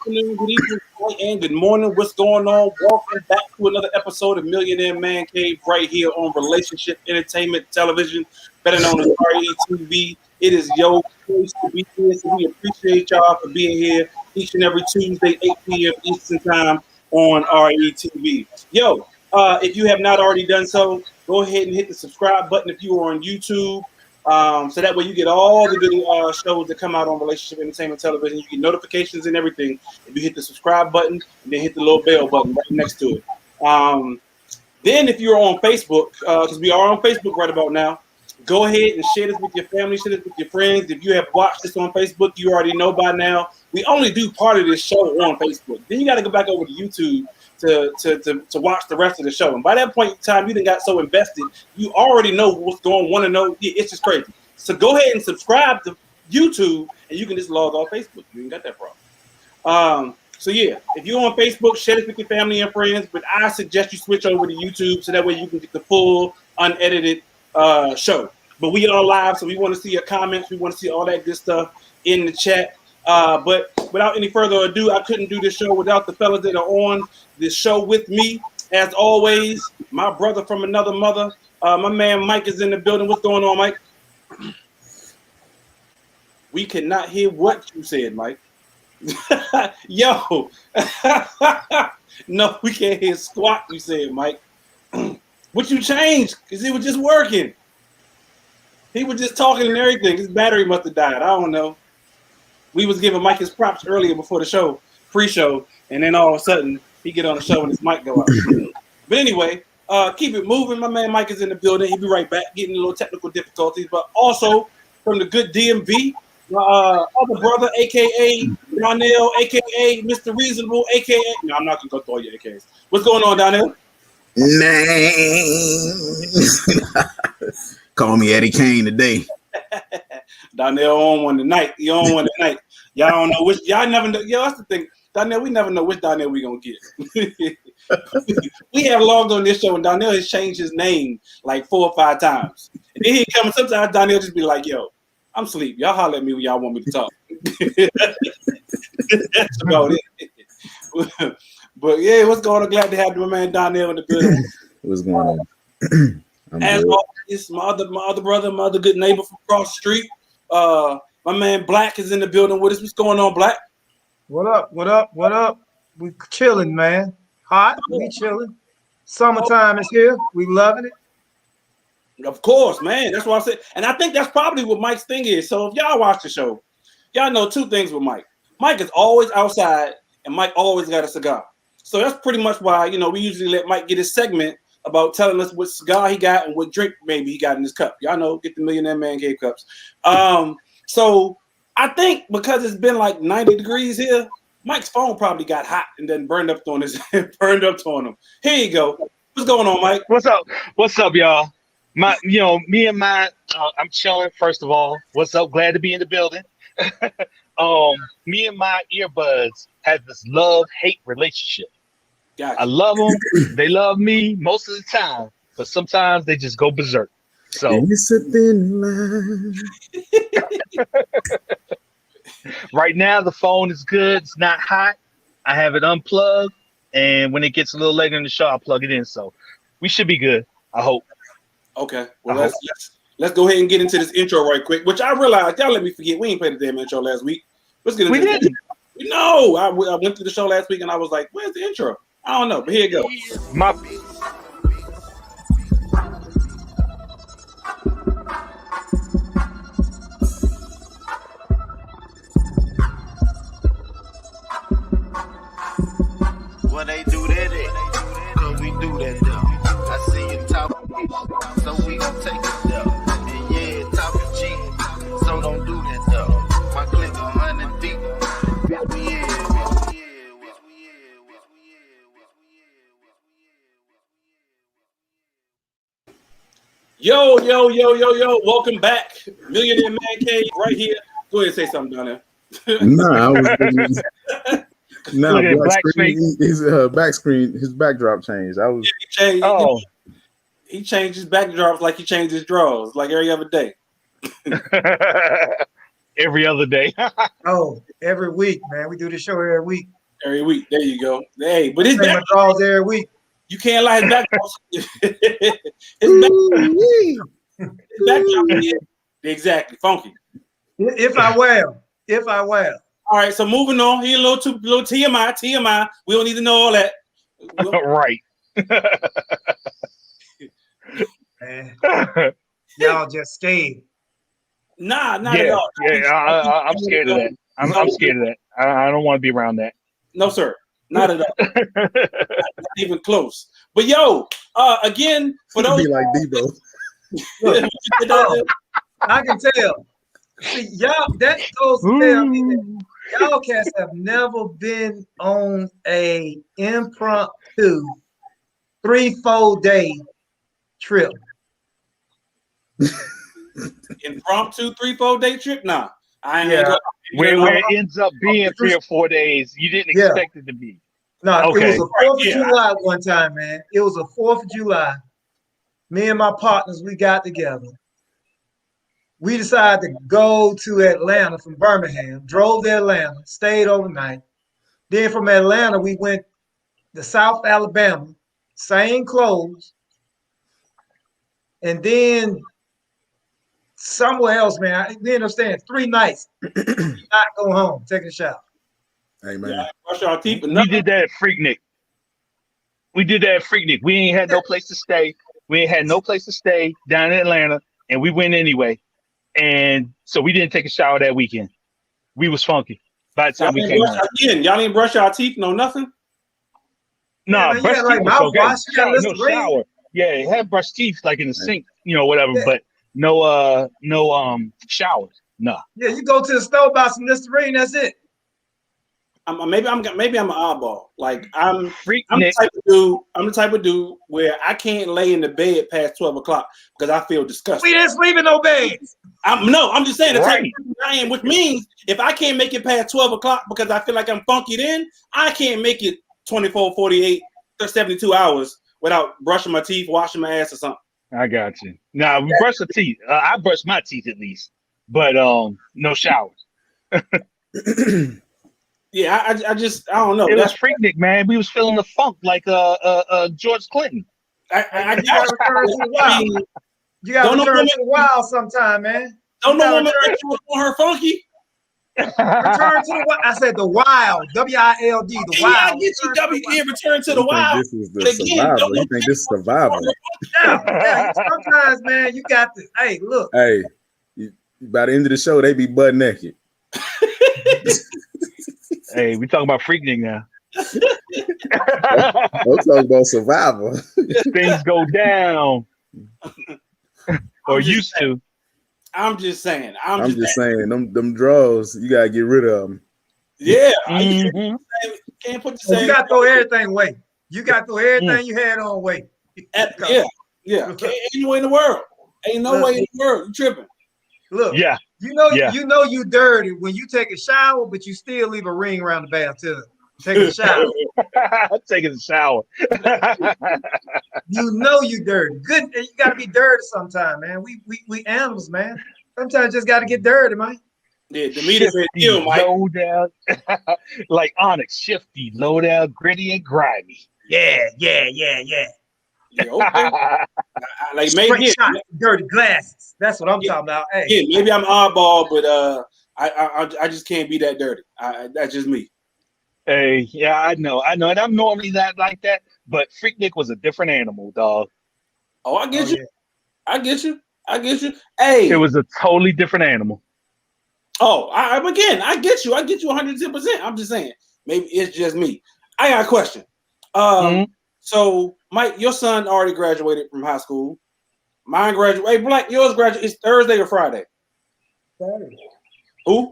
afternoon, good evening, and good morning. What's going on? Welcome back to another episode of Millionaire M.A.N Cave right here on Relationship Entertainment Television, better known as RETV. It is your place to be here, so we appreciate y'all for being here each and every Tuesday, 8 p.m. Eastern Time on RETV. If you have not already done so, go ahead and hit the subscribe button if you are on YouTube. So that way you get all the good shows that come out on Relationship Entertainment Television. You get notifications and everything if you hit the subscribe button and then hit the little bell button right next to it. Then if you're on Facebook, because we are on Facebook right about now, go ahead and share this with your family, share this with your friends. If you have watched this on Facebook, you already know by now. We only do part of this show on Facebook. Then you got to go back over to YouTube to watch the rest of the show. And by that point in time, you done got so invested, you already know what's going on, want to know. Yeah, it's just crazy. So go ahead and subscribe to YouTube, and you can just log off Facebook. You ain't got that problem. So yeah, if you're on Facebook, share this with your family and friends, but I suggest you switch over to YouTube so that way you can get the full, unedited show. But we are live, so we want to see your comments. We want to see all that good stuff in the chat. But without any further ado, I couldn't do this show without the fellas that are on this show with me. As always, my brother from another mother, my man Mike is in the building. What's going on, Mike? We cannot hear what you said, Mike. Yo. No, we can't hear squat, you said, Mike. What you changed? Because it was just working. He was just talking and everything. His battery must have died. I don't know. We was giving Mike his props earlier before the show, pre-show, and then all of a sudden he get on the show and his mic go out. But anyway, keep it moving. My man Mike is in the building. He'll be right back, getting a little technical difficulties. But also from the good DMV, my other brother, a.k.a. Donnell, a.k.a. Mr. Reasonable, a.k.a. No, I'm not going to go through all your AKs. What's going on, Donnell? Call me Eddie Kane today. Donnell on one tonight. You on one tonight. Y'all don't know which. Y'all never know. Yo, that's the thing. Donnell, we never know which Donnell we gonna get. We have logged on this show, and Donnell has changed his name like 4 or 5 times. And then he come. Sometimes Donnell just be like, "Yo, I'm asleep. Y'all holler at me when y'all want me to talk." That's about it. But yeah, what's going on? Glad to have my man Donnell in the building. What's going on? As always, my other brother, my other good neighbor from across the street. My man Black is in the building with us. What's going on, Black? What up? What up? What up? We chilling, man. Hot. We chilling. Summertime is here. We loving it. Of course, man. That's what I said. And I think that's probably what Mike's thing is. So if y'all watch the show, y'all know 2 things with Mike. Mike is always outside, and Mike always got a cigar. So that's pretty much why, we usually let Mike get his segment about telling us what cigar he got and what drink maybe he got in his cup. Y'all know, get the Millionaire M.A.N Cave cups. So I think because it's been like 90 degrees here, Mike's phone probably got hot and then burned up on him. Here you go. What's going on, Mike? What's up? What's up, y'all? Me and mine, I'm chilling. First of all, what's up? Glad to be in the building. Me and my earbuds have this love-hate relationship. Gotcha. I love them. They love me most of the time, but sometimes they just go berserk. So it's a thin line. Right now the phone is good. It's not hot. I have it unplugged, and when it gets a little later in the show, I'll plug it in. So we should be good. I hope. Okay. Well, let's go ahead and get into this intro right quick. Which I realized y'all let me forget. We ain't played the damn intro last week. Let's get into it. No, I went through the show last week and I was like, "Where's the intro?" I don't know, but here it goes. What they do that at? Cause we do that though. I see you talking, so we gon' take it though. And yeah, talking cheap, so don't do that though. My click 100 deep. Yo. Welcome back. Millionaire M.A.N Cave right here. Go ahead and say something down there. I was Black screen. His backdrop changed. He changed his backdrops like he changed his drawers, like every other day. Every other day. Oh, every week, man. We do the show every week. Every week. There you go. Hey, but his Take my back, draws every week. you can't lie. His back, his back, yeah, exactly funky. If I will. All right, so moving on. He a little TMI. We don't need to know all that. Right. Man, y'all just scared. Nah, not at all. I'm scared of that. I'm scared of that. I don't want to be around that. No, sir. Not at all. Not even close. But yo, again, for those Be like Debo. Look, I can tell. See, y'all, that goes to tell me that y'all cats have never been on a impromptu 3-4 day trip. impromptu 3-4 day trip. Nah, I ain't Yeah. gonna. Where it ends up being 3 or 4 days, you didn't Yeah. expect it to be. No, Okay. it was a 4th of Yeah. July one time, man. It was a 4th of July. Me and my partners, we got together. We decided to go to Atlanta from Birmingham, drove to Atlanta, stayed overnight. Then from Atlanta, we went to South Alabama, same clothes. And then somewhere else, man, we ended up staying 3 nights, not go home, taking a shower. Hey man, Yeah, brush our teeth. We did that at Freaknik. We ain't had no place to stay. We ain't had no place to stay down in Atlanta, and we went anyway. And so we didn't take a shower that weekend. We was funky by the time we came home. Y'all didn't brush our teeth. No nothing. No, man, brush you got, like, teeth was okay. mouthwash, you got No Listerine. shower. Yeah, have brush teeth like in the sink, whatever. Yeah. But no showers. No. Yeah, you go to the store, buy some Listerine, that's it. Maybe I'm an oddball. Like I'm the Freaknik. type of dude where I can't lay in the bed past 12 o'clock because I feel disgusted. We didn't sleep in no beds. I'm just saying the type of Right. person I am, which means if I can't make it past 12 o'clock because I feel like I'm funky, then I can't make it 24, 48, 72 hours without brushing my teeth, washing my ass or something. I got you. Now we brush the teeth. I brush my teeth at least, but no showers. Yeah, I don't know. It was Freaknik, man. We was feeling the funk like George Clinton. I You gotta return to the wild. You gotta return to the wild sometime, man. Don't know woman on her funky. Return to the wild. I said the wild. W-I-L-D. The Yeah, wild. I get you. W can't return to the you think wild. this is the But again, survival? You think this is survival? Yeah, sometimes, man, you got to. Hey, look. Hey, by the end of the show, they be butt naked. Hey, we talking about Freaknik now. We're talking about survival. Things go down, or used to. I'm just saying. I'm just saying, them draws, you gotta get rid of them. Yeah, Mhm. can't put the So same. you got to throw everything away. You got to throw everything you had on away. Yeah. Ain't no way in the world. Ain't no way in the world. You tripping? Look. Yeah. You know Yeah. you dirty when you take a shower, but you still leave a ring around the bathtub. Taking a shower. Taking a shower. You know you dirty. Good. You gotta be dirty sometime, man. We animals, man. Sometimes just gotta get dirty, man. Yeah, the meter said deal, Mike. Low down, like Onyx, shifty, low down, gritty and grimy. Yeah. Yeah, okay. Like maybe Straight shot, dirty glasses. That's what I'm talking about. Hey. Yeah, maybe I'm oddball, but I just can't be that dirty. That's just me. Hey, yeah, I know, and I'm normally not like that, but Freaknik was a different animal, dog. Oh, I get you. Yeah. I get you. Hey, It was a totally different animal. oh, I get you. I get you 110%. I'm just saying, maybe it's just me. I got a question. So Mike, your son already graduated from high school. Mine graduated. Hey, Black, yours graduated. It's Thursday or Friday? Saturday. Who?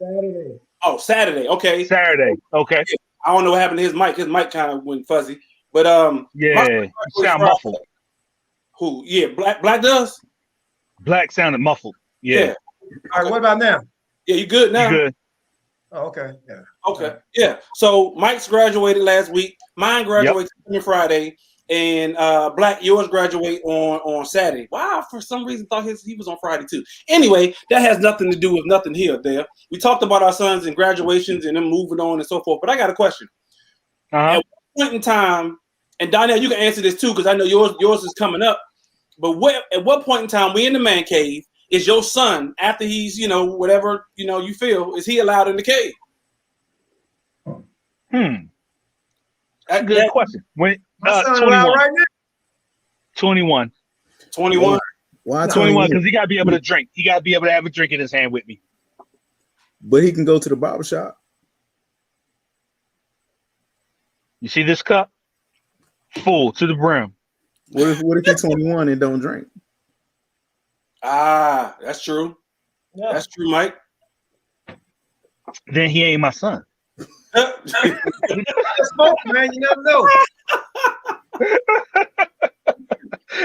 Saturday. Oh, Saturday. Okay. Saturday. Okay. I don't know what happened to his mic. His mic kind of went fuzzy. But Yeah, you sound muffled. Who? Yeah, Black does. Black sounded muffled. Yeah. All right, what about now? Yeah, you good now? You good? Oh, okay. Yeah. Okay. Yeah. So Mike's graduated last week. Mine graduates on Friday. And Black, yours graduate on Saturday. Wow, for some reason thought he was on Friday too. Anyway, that has nothing to do with nothing here or there. We talked about our sons and graduations and them moving on and so forth. But I got a question. At what point in time, and Donnell, you can answer this too because I know yours is coming up. But at what point in time we in the man cave is your son after he's whatever you feel is he allowed in the cave? That's a good question. When my son allowed right now. 21. 21. Why 21? Because he got to be able to drink. He got to be able to have a drink in his hand with me. But he can go to the barbershop. You see this cup? Full to the brim. What if he's 21 and don't drink? Ah, that's true. Yeah. That's true, Mike. Then he ain't my son. Smoke, man, you never know.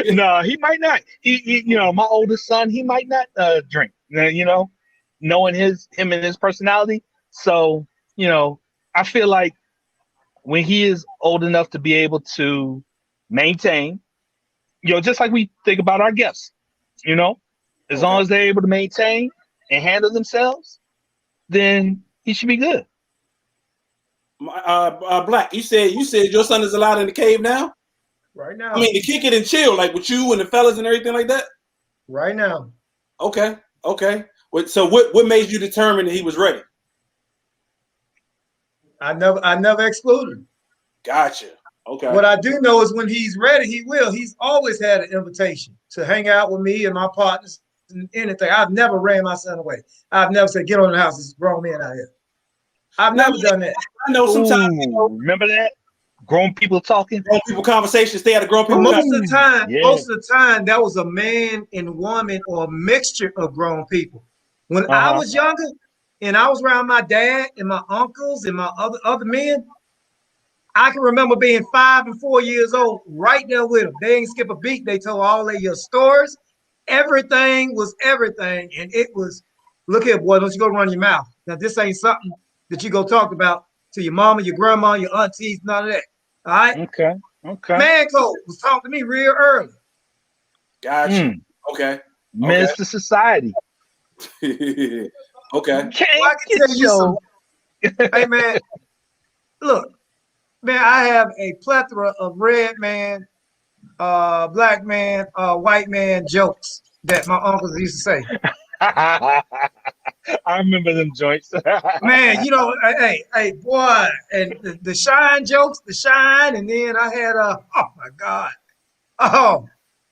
No, he might not. He my oldest son, he might not drink. Knowing him and his personality. So, I feel like when he is old enough to be able to maintain, just like we think about our guests, as long as they're able to maintain and handle themselves, then he should be good. Black, you said your son is allowed in the cave now? Right now. I mean, to kick it and chill, like with you and the fellas and everything like that? Right now. Okay. So what made you determine that he was ready? I never excluded him. Gotcha. Okay. What I do know is when he's ready, he will. He's always had an invitation to hang out with me and my partners and anything. I've never ran my son away. I've never said, get on the house, there's grown men out here. I've never done that. I know sometimes. Remember that? Grown people talking? Grown people conversations. Stay out of grown people. Most of the time, that was a man and woman or a mixture of grown people. When I was younger and I was around my dad and my uncles and my other men, I can remember being 5 and 4 years old right there with them. They ain't skip a beat. They told all of your stories. Everything was everything. And it was, look here, boy, don't you go run your mouth. Now, this ain't something that you go talk about to your mama, your grandma, your aunties, none of that. All right? Okay. Man Code was talking to me real early. Gotcha. Okay. Mr. Society. Okay. Well, I can tell you something. Hey, man, look, man, I have a plethora of red man, black man, white man jokes that my uncles used to say. I remember them joints. Man, hey, boy, and the shine jokes, and then I had oh my God. Oh,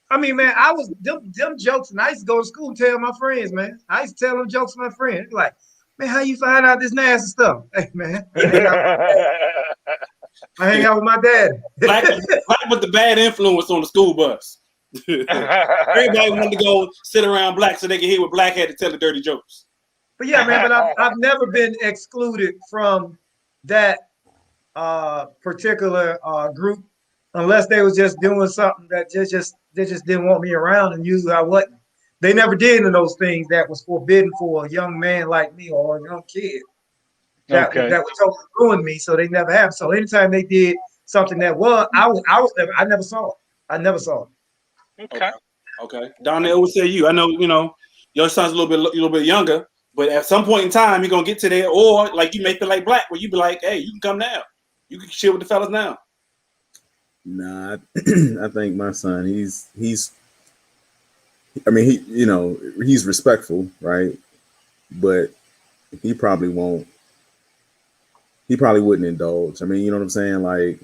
I mean, man, I was them jokes, and I used to go to school and tell my friends, man. I used to tell them jokes to my friends. Like, man, how you find out this nasty stuff? Hey, man, I hang out with my dad. Black with the bad influence on the school bus. Everybody wanted to go sit around Black so they can hear what Black had to tell the dirty jokes. But yeah, man, but I've never been excluded from that particular group unless they was just doing something that they just didn't want me around, and usually I wasn't. They never did any of those things that was forbidden for a young man like me or a young kid. That would totally ruin me, so they never have. So anytime they did something that I never saw it. I never saw it. Okay. Donnell would say you. I know, your son's a little bit younger, but at some point in time, you're gonna get to there, or like you may feel like Black, where you be like, hey, you can come now. You can chill with the fellas now. Nah, I think my son, he's he's respectful, right? But he probably wouldn't indulge. I mean, you know what I'm saying? Like,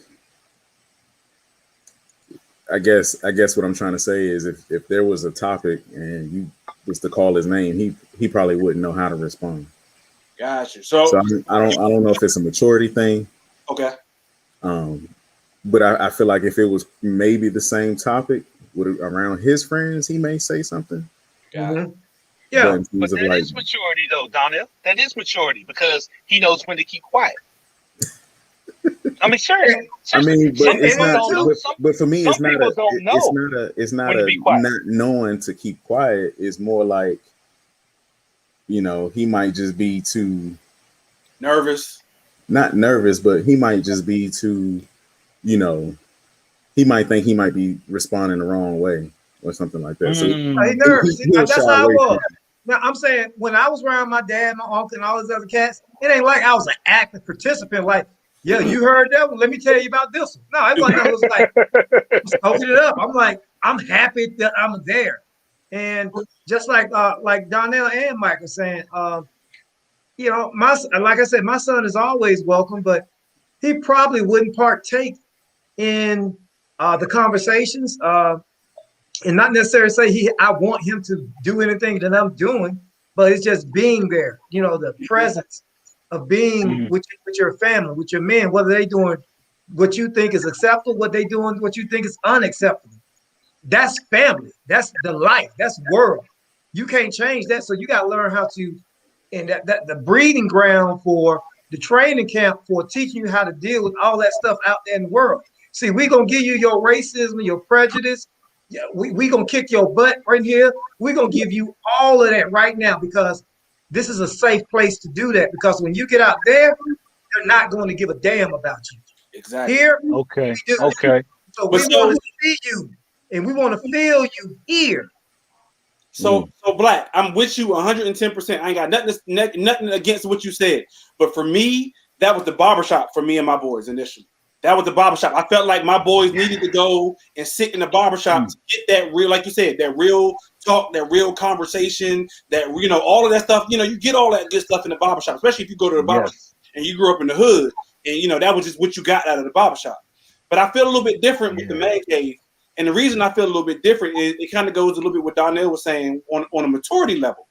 I guess what I'm trying to say is if there was a topic and you was to call his name, he probably wouldn't know how to respond. Gotcha. So I don't know if it's a maturity thing. Okay. But I feel like if it was maybe the same topic around his friends, he may say something. Mm-hmm. Yeah. But that is maturity, though, Donnell. That is maturity because he knows when to keep quiet. I mean, sure. I mean, but it's not. But for me, it's not not knowing to keep quiet. It's more like, he might just be too nervous. Not nervous, but he might just be too, he might think he might be responding the wrong way or something like that. So He nervous. he'll That's shy how I away was. from it. Now I'm saying when I was around my dad, my uncle, and all those other cats, it ain't like I was an active participant. Like, yeah, you heard that one. Let me tell you about this one. No, it wasn't. It was like soaking it up. I'm like, I'm happy that I'm there, and just like Donnell and Mike are saying, you know, like I said, my son is always welcome, but he probably wouldn't partake in the conversations. And not necessarily say I want him to do anything that I'm doing, but it's just being there. You know, the presence of being with your family, with your men, whether they doing what you think is acceptable, what they doing, what you think is unacceptable. That's family. That's the life. That's world. You can't change that. So you got to learn how to, and that the breeding ground for the training camp for teaching you how to deal with all that stuff out there in the world. See, we're going to give you your racism, your prejudice. Yeah, we going to kick your butt right here. We're going to give you all of that right now because this is a safe place to do that. Because when you get out there, they're not going to give a damn about you. Exactly. Here, Okay. we do. Okay. So we want to see you and we want to feel you here. So Black, I'm with you 110%. I ain't got nothing against what you said. But for me, that was the barbershop for me and my boys initially. That was the barbershop. I felt like my boys needed to go and sit in the barbershop to get that real, like you said, that real talk, that real conversation, that, you know, all of that stuff. You know, you get all that good stuff in the barbershop, especially if you go to the barbershop and you grew up in the hood and, you know, that was just what you got out of the barbershop. But I feel a little bit different with the man cave. And the reason I feel a little bit different is it kind of goes a little bit what Donnell was saying on a maturity level.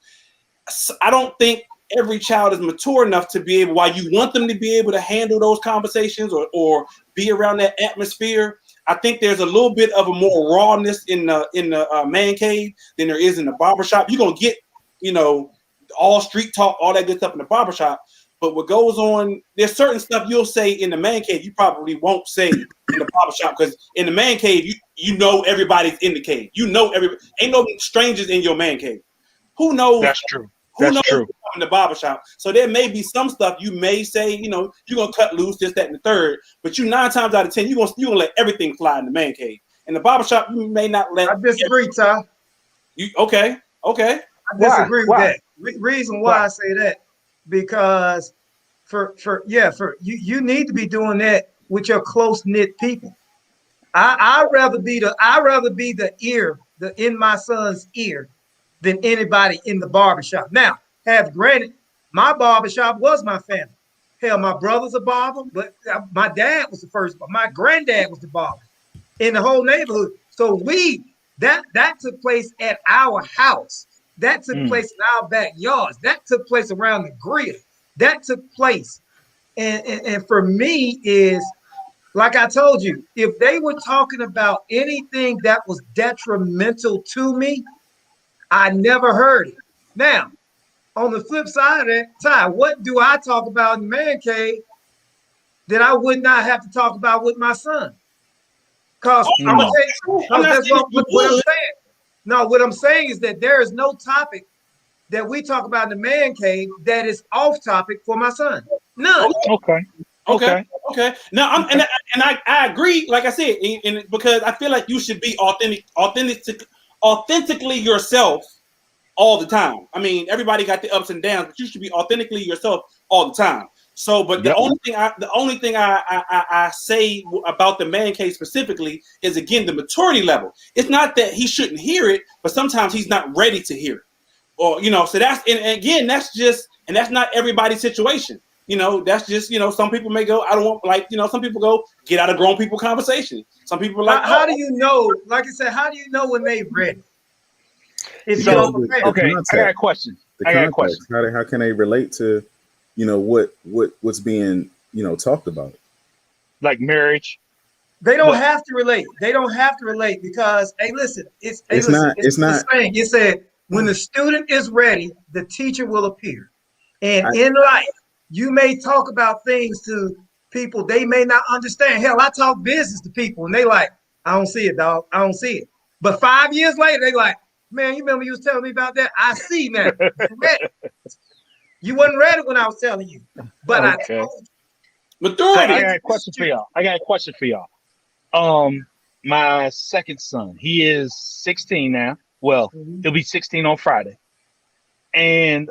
I don't think every child is mature enough to be able, while you want them to be able to handle those conversations or be around that atmosphere. I think there's a little bit of a more rawness in the man cave than there is in the barbershop. You're going to get, you know, all street talk, all that good stuff in the barbershop. But what goes on, there's certain stuff you'll say in the man cave you probably won't say in the barbershop, because in the man cave, you know everybody's in the cave. You know ain't no strangers in your man cave. Who knows? That's true. Who knows in the barbershop? So there may be some stuff you may say, you know, you're gonna cut loose, this, that, and the third, but 9 times out of 10, you're gonna let everything fly in the man cave. In the barbershop, you may not let. I disagree, Ty. Okay. I disagree with that. Reason why I say that, because for you need to be doing that with your close knit people. I'd rather be the ear, in my son's ear, than anybody in the barbershop. Now, granted, my barbershop was my family. Hell, my brother's a barber, but my dad was the first. My granddad was the barber in the whole neighborhood. So that took place at our house. That took place in our backyards. That took place around the grill. That took place. And for me is, like I told you, if they were talking about anything that was detrimental to me, I never heard it. Now, on the flip side of that, Ty, what do I talk about in the man cave that I would not have to talk about with my son? Because I'm gonna tell you, that's what I'm saying. No, what I'm saying is that there is no topic that we talk about in the man cave that is off topic for my son. None. Okay. Now, I agree. Like I said, and because I feel like you should be authentically yourself all the time. I mean, everybody got the ups and downs, but you should be authentically yourself all the time. So, but the only thing I say about the man cave specifically is, again, the maturity level. It's not that he shouldn't hear it, but sometimes he's not ready to hear it. Or, you know, so that's, and again, that's not everybody's situation. You know, that's just, you know, some people may go, I don't want, like, you know, some people go, get out of grown people conversation. Some people are like, how do you know, like I said, how do you know when they're ready? I got a question. How can they relate to, you know, what's being, you know, talked about? Like marriage. They don't have to relate. They don't have to relate because, hey, listen, it's not. It said, when the student is ready, the teacher will appear. And in life, you may talk about things to people they may not understand. Hell, I talk business to people and they like, I don't see it, dog. I don't see it. But 5 years later, they like, man, you remember you was telling me about that? I see now. You wasn't ready when I was telling you. But I told you. Maturity. I got a question for y'all. my second son. He is 16 now. Well, he'll be 16 on Friday. And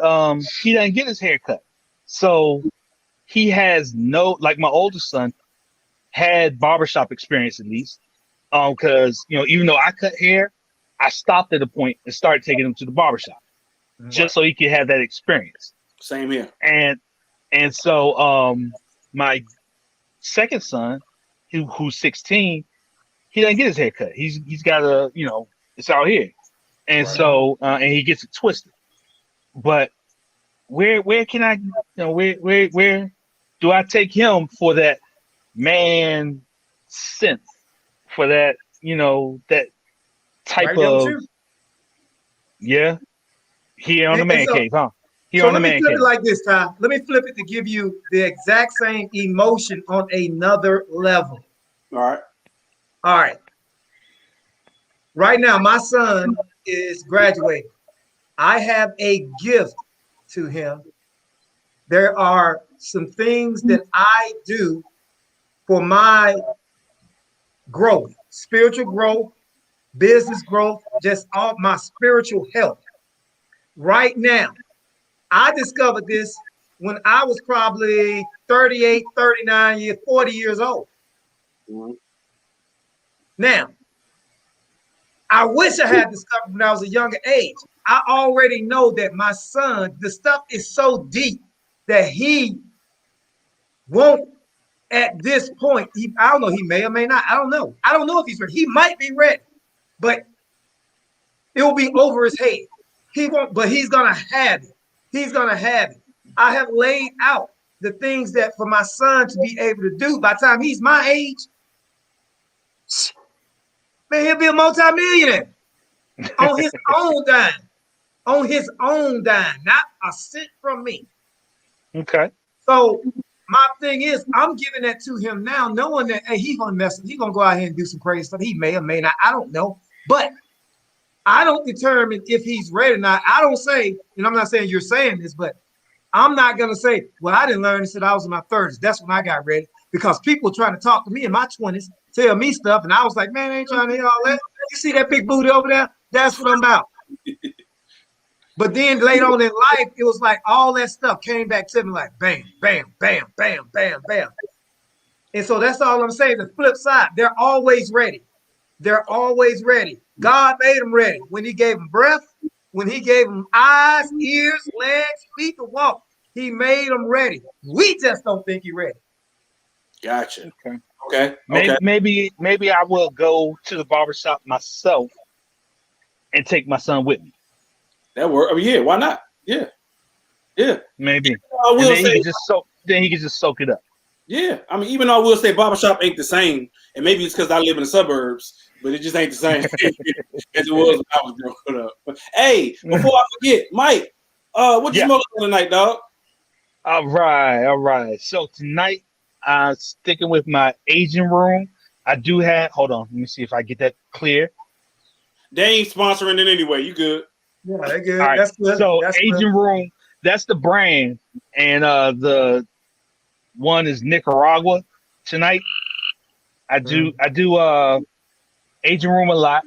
he doesn't get his hair cut. So he has no, like my oldest son had barbershop experience at least. Because even though I cut hair, I stopped at a point and started taking him to the barbershop just so he could have that experience. Same here. And so my second son, who's 16, he doesn't get his hair cut. He's got a, it's out here. And so and he gets it twisted. But where can I, where do I take him for that man synth, for that, that type of, here on the Man Cave, huh? Here on the Man Cave. Let me flip it like this, Ty. Let me flip it to give you the exact same emotion on another level. All right. Right now, my son is graduating. I have a gift to him. There are some things that I do for my growth, spiritual growth, business growth, just all my spiritual health. Right now, I discovered this when I was probably 38, 39 years, 40 years old. Now, I wish I had discovered when I was a younger age. I already know that my son, the stuff is so deep that he won't at this point. I don't know, he may or may not. I don't know. I don't know if he's ready. He might be ready, but it will be over his head. He won't, but he's going to have it. He's going to have it. I have laid out the things that for my son to be able to do by the time he's my age, man, he'll be a multimillionaire on his own dime. On his own dime, not a cent from me. Okay. So my thing is, I'm giving that to him now, knowing that hey, he's gonna mess. He's gonna go out here and do some crazy stuff. He may or may not. I don't know, but I don't determine if he's ready or not. I don't say, and I'm not saying you're saying this, but I'm not gonna say, well, I didn't learn this until I was in my 30s. That's when I got ready, because people trying to talk to me in my 20s, tell me stuff, and I was like, man, I ain't trying to hear all that. You see that big booty over there? That's what I'm about. But then later on in life, it was like all that stuff came back to me like bam, bam, bam, bam, bam, bam. And so that's all I'm saying. The flip side, they're always ready. They're always ready. God made them ready. When he gave them breath, when he gave them eyes, ears, legs, feet to walk, he made them ready. We just don't think he's ready. Gotcha. Okay. Maybe I will go to the barbershop myself and take my son with me. That work. I mean, yeah, why not? Yeah. Maybe. I will say, then he can just soak it up. Yeah. I mean, even though I will say barbershop ain't the same, and maybe it's because I live in the suburbs, but it just ain't the same as it was when I was growing up. But, hey, before I forget, Mike, what you smoking tonight, dog? All right. So tonight, sticking with my aging room, I do have. Hold on, let me see if I get that clear. They ain't sponsoring it anyway. You good? Yeah, they're good. Right. That's good. So that's aging good. room, that's the brand, and the one is Nicaragua. Tonight, I do aging room a lot.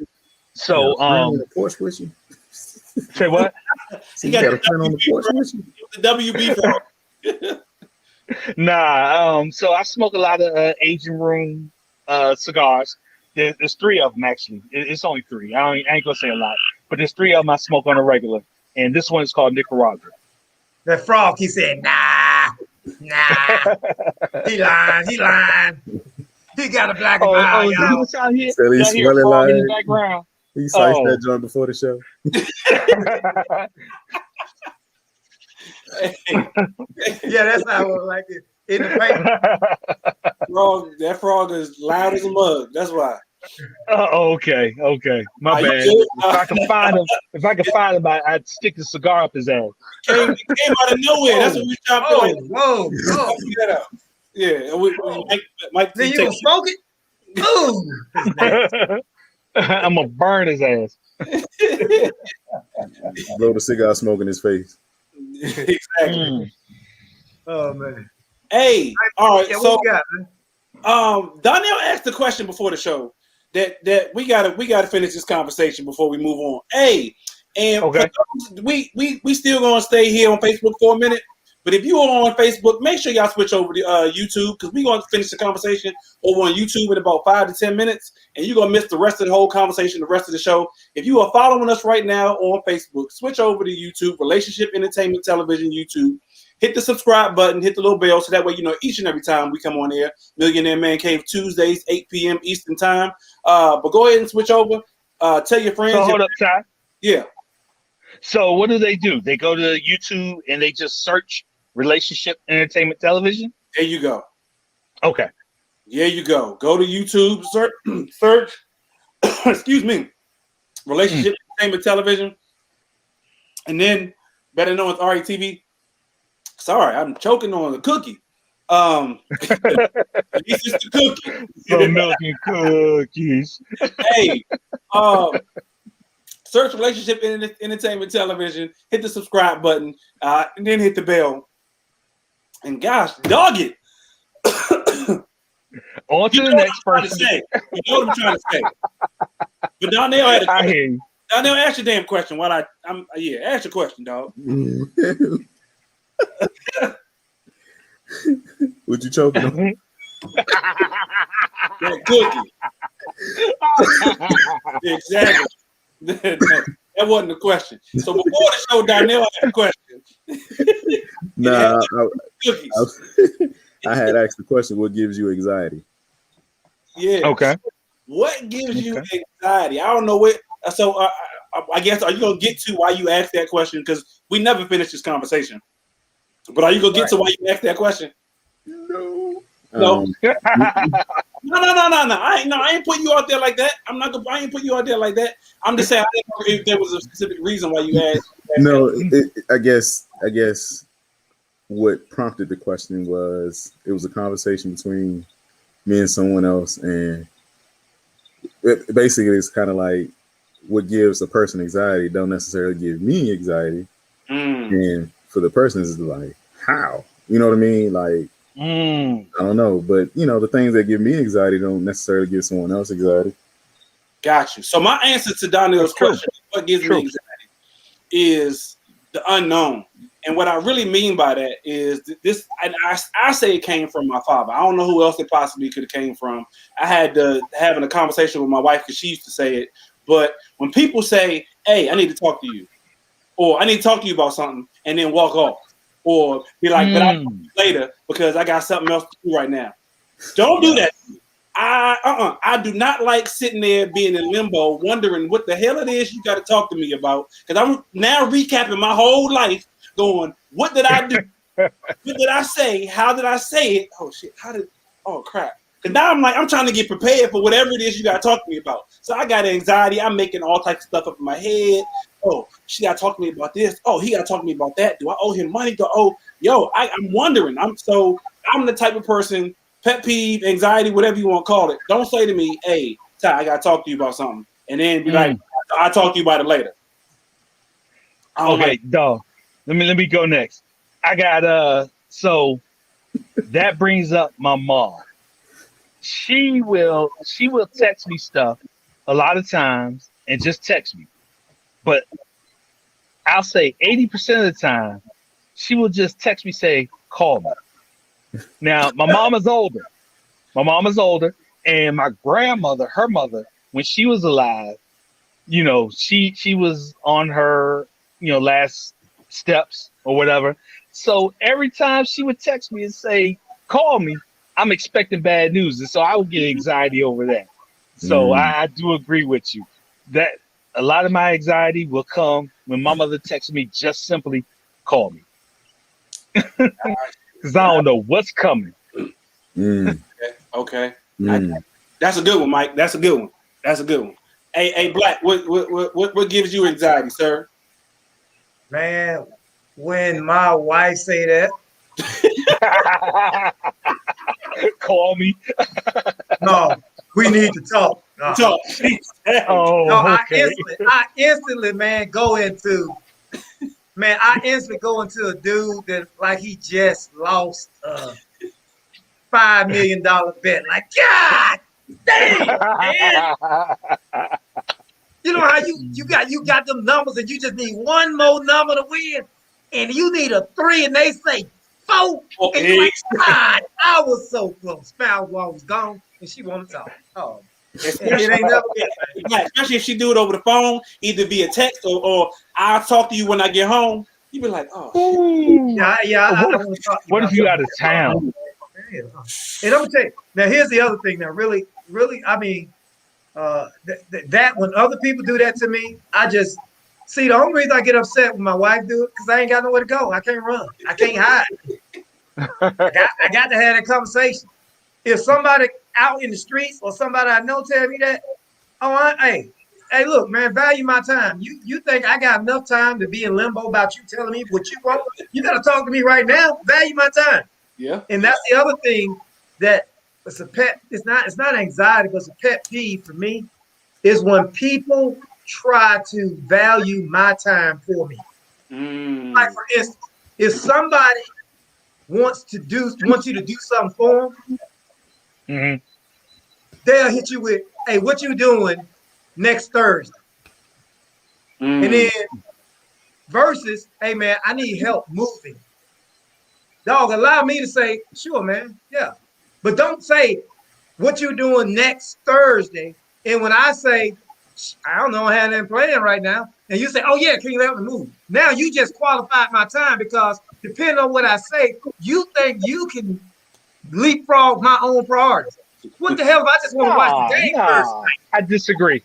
So on the porch with you. Say what? So you got a friend on the porch with you? The WB. Nah. So I smoke a lot of aging room cigars. There's three of them actually. It's only three. I ain't gonna say a lot, but there's three of them I smoke on a regular, and this one is called Nicaragua. That frog, he said, nah. He lying. He got a black eye, y'all. What's out here? So he's Y'all hear a frog in the background. He sliced that joint before the show. Yeah, that's how I would like it. In the paper. That frog is loud as a mug. That's why. Okay. My bad. If I can find him, I'd stick the cigar up his ass. Came out of nowhere. That's what we trying to like. Whoa. That out. Yeah, Mike. Then you gonna smoke it? Ooh. I'm gonna burn his ass. Blow the cigar smoke in his face. Exactly. Oh man. Hey, all right. Yeah, so, what we got, man? Donnell asked the question before the show. that we gotta finish this conversation before we move on. Hey, and Okay. we still gonna stay here on Facebook for a minute. But if you are on Facebook, make sure y'all switch over to YouTube because we're going to finish the conversation over on YouTube in about 5 to 10 minutes, and you're going to miss the rest of the whole conversation, the rest of the show. If you are following us right now on Facebook, switch over to YouTube, Relationship Entertainment Television YouTube. Hit the subscribe button, hit the little bell, so that way you know each and every time we come on air. Millionaire Man Cave Tuesdays, 8 p.m. Eastern Time. But go ahead and switch over. Tell your friends. So hold up, Ty. Yeah. So what do? They go to YouTube and they just search Relationship Entertainment Television. There you go. Okay. There you go. Go to YouTube, search excuse me, Relationship Entertainment Television, and then better known as RETV. Sorry, I'm choking on the cookie. At least it's the cookie. Some milk and cookies. Hey, search Relationship Entertainment Television, hit the subscribe button, and then hit the bell. And gosh, dog it. On to the next person. You know what I'm trying to say. But Donnell had a I question. hear you. Donnell, ask your damn question while ask your question, dog. What you choking on? That cookie. Exactly. That wasn't the question. So before the show, Donnell had a question. Nah, Cookies. I had asked the question, what gives you anxiety? Yeah. Okay. What gives you anxiety? I don't know what. So I guess, are you going to get to why you asked that question? Because we never finished this conversation. But are you going to get to why you asked that question? No. No. No. I ain't putting you out there like that. I ain't putting you out there like that. I'm just saying, I didn't know if there was a specific reason why you asked. No, I guess what prompted the question was it was a conversation between me and someone else, and basically it's kind of like what gives a person anxiety don't necessarily give me anxiety, and for the person is like how, you know what I mean? Like I don't know, but the things that give me anxiety don't necessarily give someone else anxiety. Got you. So my answer to Donnell's question, what gives me anxiety, is the unknown. And what I really mean by that is this, and I say it came from my father. I don't know who else it possibly could have came from. I had having a conversation with my wife because she used to say it. But when people say, hey, I need to talk to you, or I need to talk to you about something, and then walk off, or be like, but I'll talk to you later because I got something else to do right now. Don't do that. I do not like sitting there being in limbo, wondering what the hell it is you got to talk to me about. Because I'm now recapping my whole life, going, what did I do? What did I say? How did I say it? Oh shit! Oh crap! And now I'm trying to get prepared for whatever it is you got to talk to me about. So I got anxiety. I'm making all types of stuff up in my head. Oh, she got to talk to me about this. Oh, he got to talk to me about that. Do I owe him money? I'm wondering. I'm the type of person. Pet peeve, anxiety, whatever you want to call it. Don't say to me, hey, Ty, I got to talk to you about something. And then be like, I'll talk to you about it later. Okay, dog. Let me go next. I got so that brings up my mom. She will text me stuff a lot of times and just text me. But I'll say 80% of the time, she will just text me, say, call me. Now, my mom is older, and my grandmother, her mother, when she was alive, she was on her, last steps or whatever. So every time she would text me and say, call me, I'm expecting bad news. And so I would get anxiety over that. So I do agree with you that a lot of my anxiety will come when my mother texts me, just simply call me. Because I don't know what's coming. Okay. That's a good one, Mike. That's a good one. Hey, Black, what gives you anxiety, sir? Man, when my wife say that. Call me. No, we need to talk. Talk. No, okay. I instantly, man, go into a dude that like he just lost a $5 million bet. Like, God Damn, man. You know how you got them numbers and you just need one more number to win, and you need a 3 and they say 4, and you're like, God, I was so close. Foul was gone, and she wanted to talk. Oh, it ain't never been. Yeah, especially if she do it over the phone, either via text or I'll talk to you when I get home. You be like, oh, yeah. What if you out of town? And I'm gonna tell you now. Here's the other thing. Now, really, I mean, that when other people do that to me, I just see the only reason I get upset when my wife do it because I ain't got nowhere to go. I can't run. I can't hide. I got to have that conversation. If somebody out in the streets or somebody I know tell me that, hey, look, man, value my time. You think I got enough time to be in limbo about you telling me what you want? You gotta talk to me right now. Value my time. Yeah. And that's the other thing that it's a pet. It's not anxiety, but it's a pet peeve for me. Is when people try to value my time for me. Like for instance, if somebody wants you to do something for them, they'll hit you with, "Hey, what you doing next Thursday?" And then versus, "Hey man, I need help moving." Dog, allow me to say, "Sure, man, yeah," but don't say what you doing next Thursday. And when I say, "I don't know, I have nothing planned right now," and you say, "Oh yeah, can you help me move?" Now you just qualified my time because depending on what I say, you think you can leapfrog my own priorities. What the hell if I just want to watch the game first? I disagree.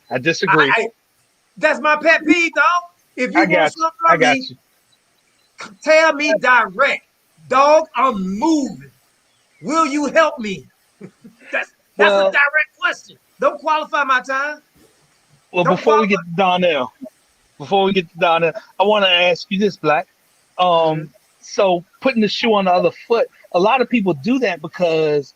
That's my pet peeve, dog. If you want something from me, tell me direct. Dog, I'm moving. Will you help me? That's a direct question. Don't qualify my time. Well, before we get to Donnell, I want to ask you this, Black. So putting the shoe on the other foot, a lot of people do that because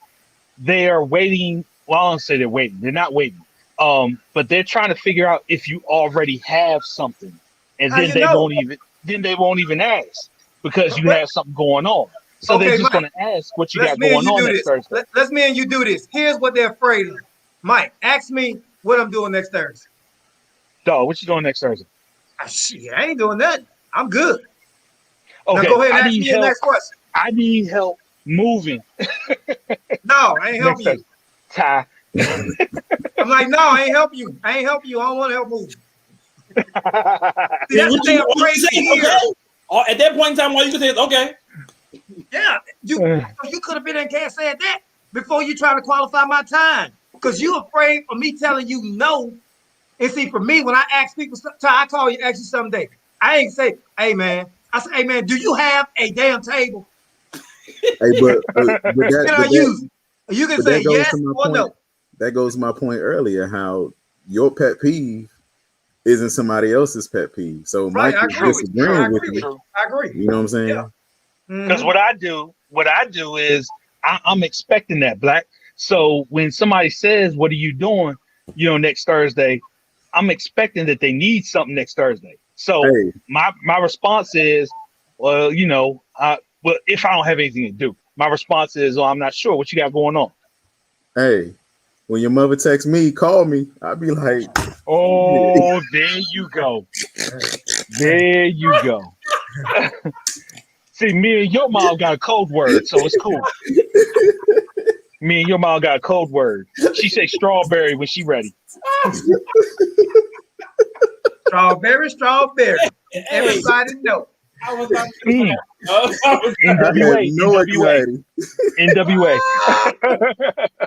they are waiting. Well, I don't say they're waiting. They're not waiting. But they're trying to figure out if you already have something, and then they won't even ask because you have something going on. So they're just going to ask what you got going on next Thursday. Let's me and you do this. Here's what they're afraid of. Mike, ask me what I'm doing next Thursday. Dog, what you doing next Thursday? Shit, I ain't doing nothing. I'm good. Okay, now go ahead and ask me your next question. I need help moving. No, I ain't helping you. Ty. I'm like, no, I ain't helping you. I don't want to help moving. See, that's what they're afraid to hear. At that point in time, all you can say is, okay. Yeah, you could have been in and said that before you try to qualify my time. Because you afraid of me telling you no. And see, for me, when I ask people, I call you, ask you someday. I ain't say, "Hey man," I say, "Hey man, do you have a damn table?" Hey, but you can say yes or no. That goes to my point earlier, how your pet peeve isn't somebody else's pet peeve. So Mike is disagreeing with you. I agree. You know what I'm saying? Because what I do is I'm expecting that, Black. So when somebody says, "What are you doing?" Next Thursday, I'm expecting that they need something next Thursday. So my response is, well, if I don't have anything to do, my response is, "Oh, I'm not sure. What you got going on?" Hey, when your mother texts me, call me. I'll be like, "Oh, there you go. There you go." See, me and your mom got a code word, so it's cool. Me and your mom got a code word. She said strawberry when she ready. Strawberry. Everybody know. I was like, NWA.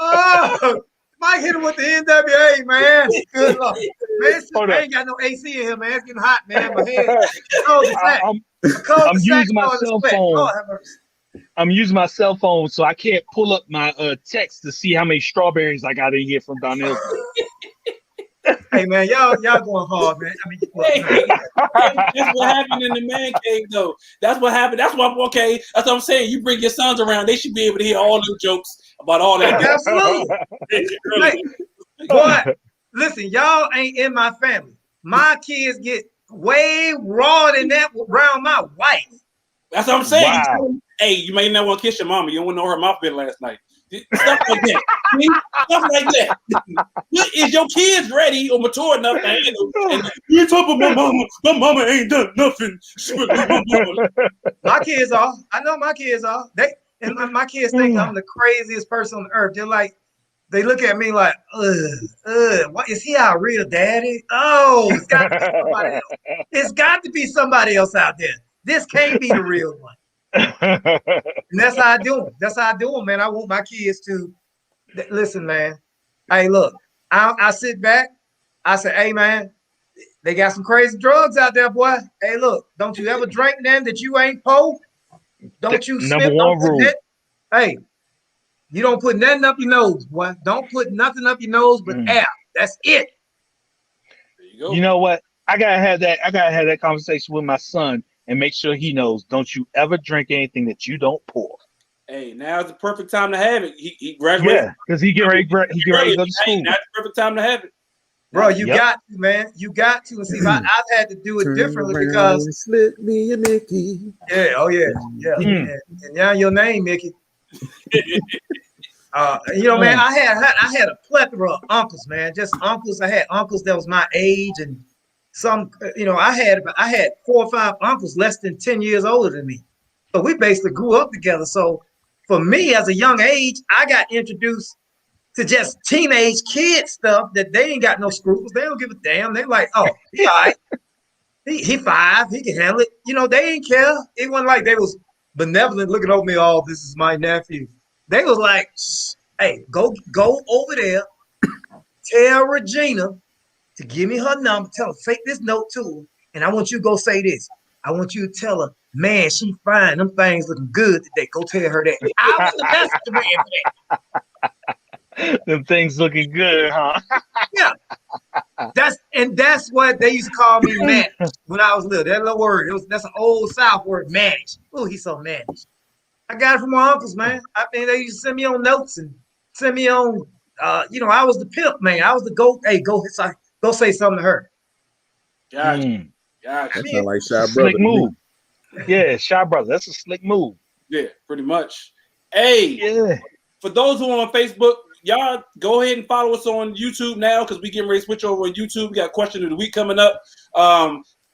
Oh, Mike hit him with the NWA, man. Good luck. Man, I ain't got no AC in here, man. It's getting hot, man. My head. I'm using my cell phone. I'm using my cell phone, so I can't pull up my text to see how many strawberries I got in here from Donnell. Hey man, y'all going hard, man. I mean, that's what happened in the man cave, though. That's what happened. That's what I'm saying. You bring your sons around, they should be able to hear all them jokes about all that. Absolutely. Hey, boy, listen, y'all ain't in my family. My kids get way raw than that around my wife. That's what I'm saying. Wow. Hey, you may not want to kiss your mama. You don't want to know her mouth bit last night. Stuff like that. See? Stuff like that. Is your kids ready or mature enough to handle? And you talk about my mama. My mama ain't done nothing. My kids are. I know my kids are. My kids think I'm the craziest person on earth. They're like, they look at me like, what is he our real daddy? Oh, it's got to be somebody else. It's got to be somebody else out there. This can't be the real one. And that's how I do them. That's how I do them, man. I want my kids to listen, man. Hey, look, I sit back. I say, hey, man, they got some crazy drugs out there, boy. Hey, look, don't you ever drink them that you ain't po. Don't you Number sniff? one rule. Hey, you don't put nothing up your nose, boy. Don't put nothing up your nose but air. That's it. There you go. You know what? I gotta have that conversation with my son and make sure he knows. Don't you ever drink anything that you don't pour. Hey, now's the perfect time to have it. He graduated. Yeah, because he get ready to go to school. Now's the perfect time to have it. Bro, you got to, man. You got to. And see, I've had to do it differently because slip me a Mickey. Yeah, oh yeah, yeah. And now your name, Mickey. Man, I had a plethora of uncles, man. Just uncles. I had uncles that was my age, and some, I had 4 or 5 uncles less than 10 years older than me. So we basically grew up together. So for me, as a young age, I got introduced to just teenage kid stuff that they ain't got no scruples. They don't give a damn. They like, oh, he all right. He 5. He can handle it. They ain't care. It wasn't like they was benevolent looking over me. Oh, this is my nephew. They was like, hey, go over there, tell Regina to give me her number, tell her, fake this note to her, and I want you to go say this. I want you to tell her, man, she fine. Them things looking good today. Go tell her that. I was the messenger man for that. Them things looking good, huh? Yeah. That's what they used to call me, managed, when I was little. That little word. That's an old South word, managed. Oh, he's so managed. I got it from my uncles, man. I mean, they used to send me on notes and send me on. I was the pimp, man. I was the go. Hey, go say something to her. Gotcha. That sound like Shy Brother. Slick move. Yeah, Shy Brother. That's a slick move. Yeah, pretty much. Hey, yeah. For those who are on Facebook, y'all go ahead and follow us on YouTube now because we getting ready to switch over on YouTube. We got question of the week coming up.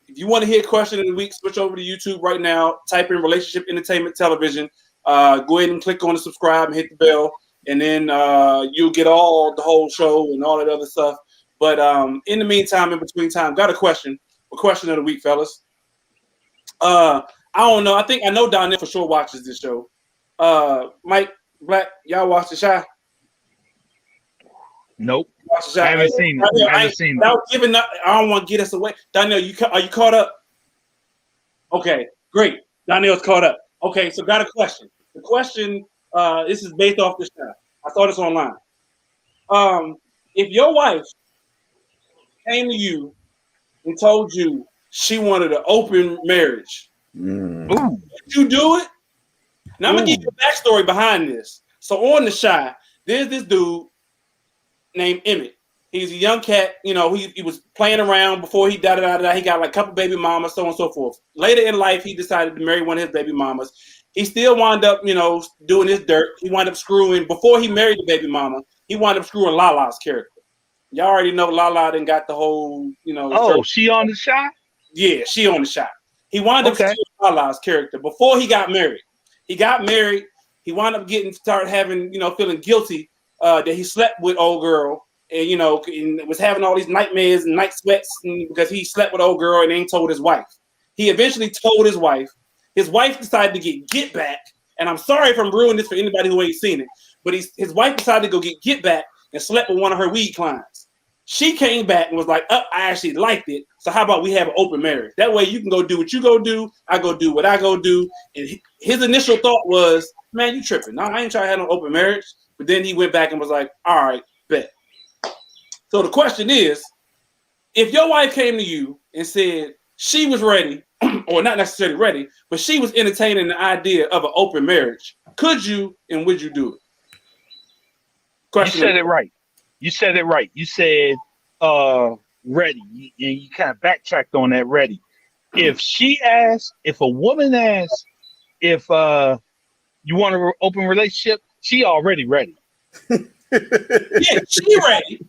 If you want to hear question of the week, switch over to YouTube right now. Type in Relationship Entertainment Television. Go ahead and click on the subscribe and hit the bell, and then you'll get the whole show and all that other stuff. But in the meantime, in between time, got a question. A question of the week, fellas. I don't know. I know Donnell for sure watches this show. Mike, Black, y'all watch The Shy? Nope. I haven't seen it. I haven't seen it. I don't want to get us away. Donnell, are you caught up? Okay, great. Donnell's caught up. Okay, so got a question. The question, this is based off The Shy. I saw this online. If your wife came to you and told you she wanted an open marriage, would you do it? Now I'm gonna give you a backstory behind this. So on The Shy, there's this dude named Emmett. He's a young cat. He was playing around before he da-da-da-da. He got like a couple baby mamas, so on and so forth. Later in life, he decided to marry one of his baby mamas. He still wound up, doing his dirt. He wound up screwing, before he married the baby mama, he wound up screwing Lala's character. Y'all already know Lala done got the whole, Oh, she on The Shy? Yeah, she on The Shy. He wound up screwing Lala's character before he got married. He got married. He wound up feeling guilty that he slept with old girl and, and was having all these nightmares and night sweats because he slept with old girl and ain't told his wife. He eventually told his wife. His wife decided to get back. And I'm sorry if I'm ruining this for anybody who ain't seen it, but his wife decided to go get back and slept with one of her weed clients. She came back and was like, I actually liked it. So how about we have an open marriage? That way you can go do what you go do. I go do what I go do. And his initial thought was, man, you tripping. No, I ain't trying to have no open marriage. But then he went back and was like, all right, bet. So the question is, if your wife came to you and said she was ready, or not necessarily ready, but she was entertaining the idea of an open marriage, could you and would you do it? Question. You said it right. You said ready. And you kind of backtracked on that ready. If a woman asks if you want an open relationship, she already ready. Yeah, she ready.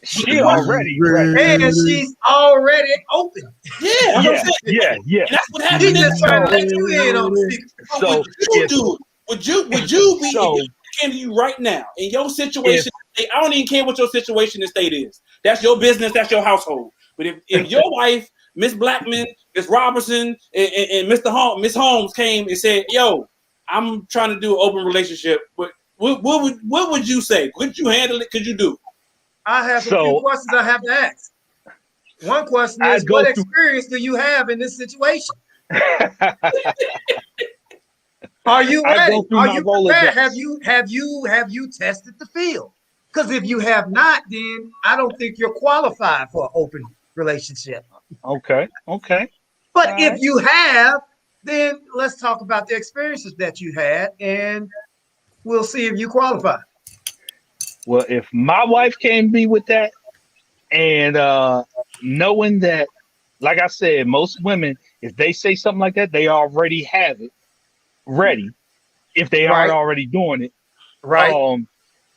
She already ready. And she's already open. Yeah, that's what I'm saying. Yeah. And that's what She happened. just trying to let you in on the secret. But would you do it? Would you be So- if you came to you right now in your situation? I don't even care what your situation and state is. That's your business. That's your household. But if your wife, Miss Blackman, Miss Robertson, and Miss Holmes came and said, "Yo, I'm trying to do an open relationship," but what would you say? Could you handle it? Could you do it? I have a few questions I have to ask. One question is, what experience do you have in this situation? Are you ready? Are you prepared? Have you tested the field? Because if you have not, then I don't think you're qualified for an open relationship. Okay. But if you have, then let's talk about the experiences that you had, and we'll see if you qualify. Well, if my wife came to me with that, and knowing that, like I said, most women, if they say something like that, they already have it ready. If they aren't already doing it, right?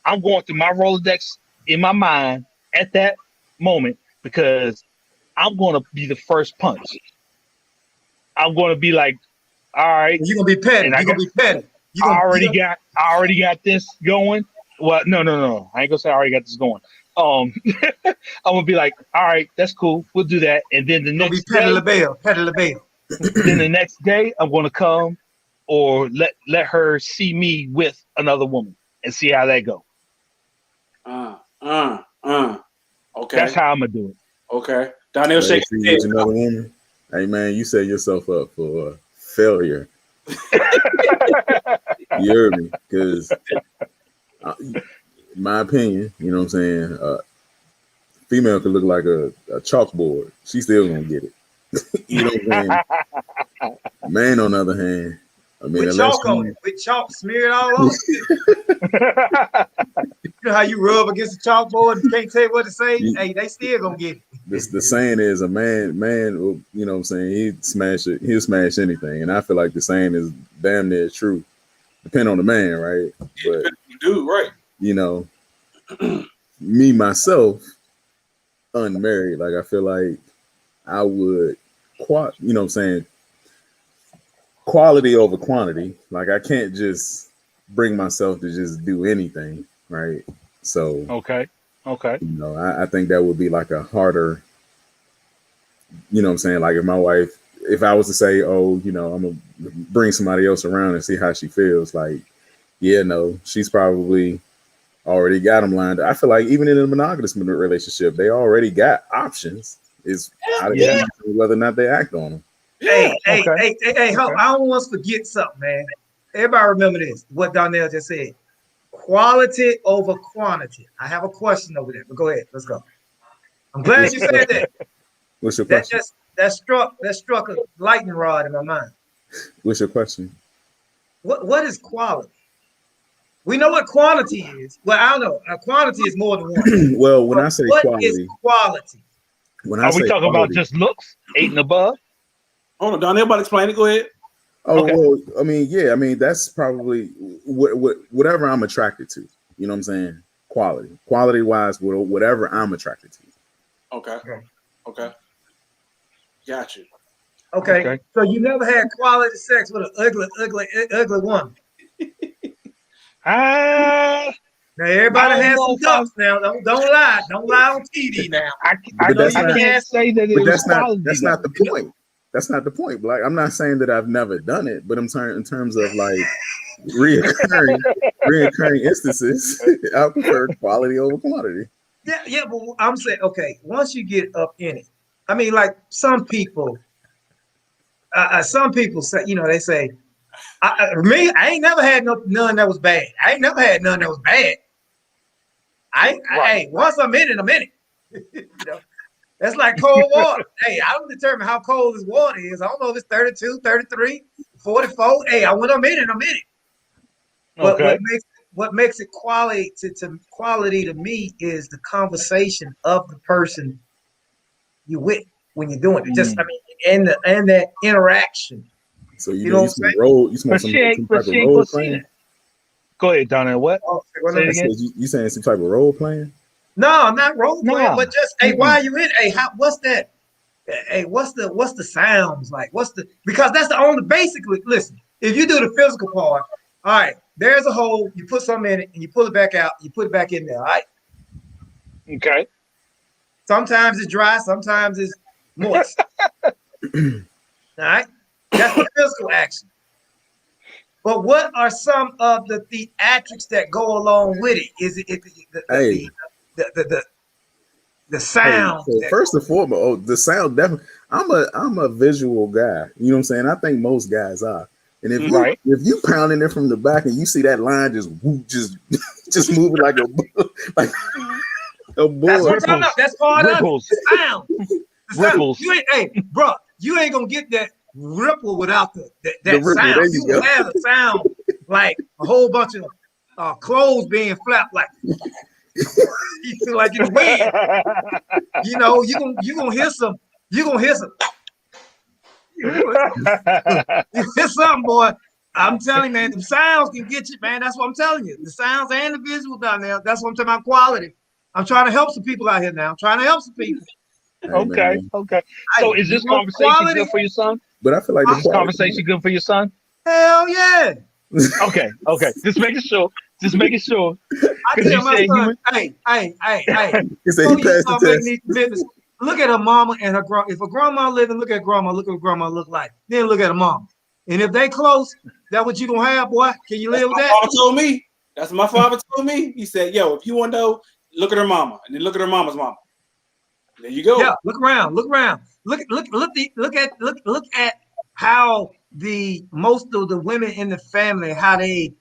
I'm going through my Rolodex in my mind at that moment because I'm going to be the first punch. I'm going to be like, all right, you're gonna be petty. You're gonna be petty. I already got this going. Well, no. I ain't gonna say I already got this going. I'm gonna be like, all right, that's cool. We'll do that. And then the next day, petty LaBelle. Then the next day, I'm gonna come or let her see me with another woman and see how that go. Okay. That's how I'm gonna do it. Okay. Donnell shaking his head. Another woman. Hey man, you set yourself up for failure. You heard me? Because my opinion, you know what I'm saying, female could look like a chalkboard. She's still gonna get it. You know what I'm saying? Man, on the other hand, I mean, with chalk on it, with chalk smeared all over. You know how you rub against the chalkboard and can't tell what to say? Hey, they still gonna get it. The saying is a man, you know what I'm saying, he'll smash anything. And I feel like the saying is damn near true. Depend on the man, right? But dude, right. You know, me myself, unmarried, like I feel like I would you know what I'm saying, quality over quantity. Like I can't just bring myself to just do anything, right? So okay. You know, I think that would be like a harder, you know what I'm saying? Like if I was to say, oh, you know, I'm gonna bring somebody else around and see how she feels, like, yeah, no, she's probably already got them lined up. I feel like even in a monogamous relationship, they already got options. Is whether or not they act on them. Hey, I don't want us to forget something, man. Everybody remember this, what Donnell just said. Quality over quantity. I have a question over there, but go ahead. Let's go. I'm glad you said that. What's your question? That struck a lightning rod in my mind. What's your question? What is quality? We know what quantity is. Well, I don't know. Quantity is more than one. Well, when I say what quality, is quality? Are we talking about just looks, 8 and above? Hold on, Donnell, about to explain it. Go ahead. Oh, okay. Well, I mean, yeah, I mean, that's probably whatever I'm attracted to. You know what I'm saying? Quality wise, whatever I'm attracted to. Okay. Got you. Okay. So you never had quality sex with an ugly woman. Now everybody has some ducks now. Don't lie. Don't lie on TV now. I can't say that it was quality. That's not the point. That's not the point. Like, I'm not saying that I've never done it, but I'm saying in terms of like reoccurring instances, I prefer quality over quantity. Yeah, but I'm saying, okay, once you get up in it, I mean, like some people say, you know, they say, I ain't never had none that was bad. I ain't never had none that was bad. Hey, once I'm in it. You know, that's like cold water. Hey, I don't determine how cold this water is. I don't know if it's 32, 33, 44. Hey, when I'm in it. But what makes it quality to me is the conversation of the person you with when you're doing it. Just, I mean, and that interaction. So you know, you smoke some type of role playing. Go ahead, Donna. What? Say it again. You saying some type of role playing? No, not role playing, No. but just why are you in? Hey, what's that? Hey, what's the sounds like? Because that's the only basically. Listen, if you do the physical part, all right, there's a hole. You put something in it, and you pull it back out. You put it back in there. All right. Okay. Sometimes it's dry. Sometimes it's moist. All right. That's the physical action. But what are some of the theatrics that go along with it? Is it the sound? Hey, so first and foremost, the sound definitely. I'm a visual guy. You know what I'm saying? I think most guys are. And if you pounding it from the back and you see that line just moving like a bull. That's what I'm talking about. That's part ripples. of the sound. Ripples. You ain't gonna get that ripple without that ripple, sound. You will have a sound like a whole bunch of clothes being flapped like you feel like it's wind. You know, you gonna hear some. You hear something, boy. I'm telling you, man, the sounds can get you, man. That's what I'm telling you. The sounds and the visual down there. That's what I'm talking about, quality. I'm trying to help some people out here now. I'm trying to help some people. Okay. So is this conversation good for your son? But I feel like this conversation good for your son? Hell yeah. Okay. Just making sure. I tell my son, hey. He said he passed the test. Look at her mama and her grandma. If a grandma living, look at grandma. Look at what grandma look like. Then look at her mama. And if they close, that what you gonna have, boy? Can you live with that? My father told me. That's what my father told me. He said, "Yo, if you want to know, look at her mama, and then look at her mama's mama. There you go. Yeah, look around. Look at how most of the women in the family, how they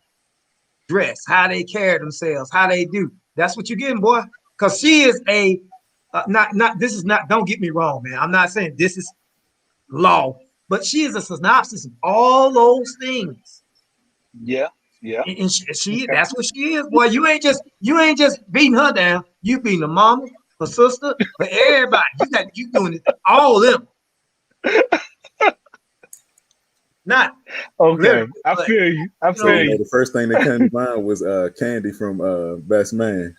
dress, how they carry themselves, how they do. That's what you're getting, boy. Because she is this is not, don't get me wrong, man. I'm not saying this is law, but she is a synopsis of all those things. Yeah. And she that's what she is, boy. You ain't just beating her down. You beating the mama, her sister, but everybody. You doing it, all of them. Not okay. I feel you. The first thing that came to mind was Candy from Best Man.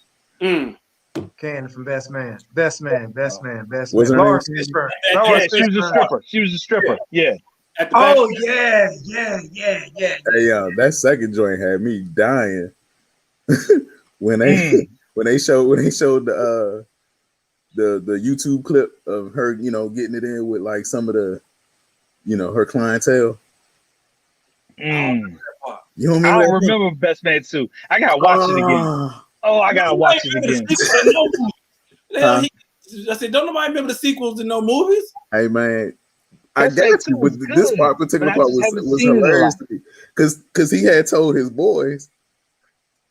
Candy from Best Man. Best Man. What's her Lawrence name? Fishburne. Yeah, she was a stripper. Yeah. Oh yeah. Hey, that second joint had me dying when they showed the YouTube clip of her, getting it in with like some of the, her clientele. You don't I don't remember Best Man 2. I gotta watch it again. Oh, I gotta watch it again. I said, don't nobody remember the sequels to no movies? Hey man, I got you, but this particular part was hilarious to me because he had told his boys.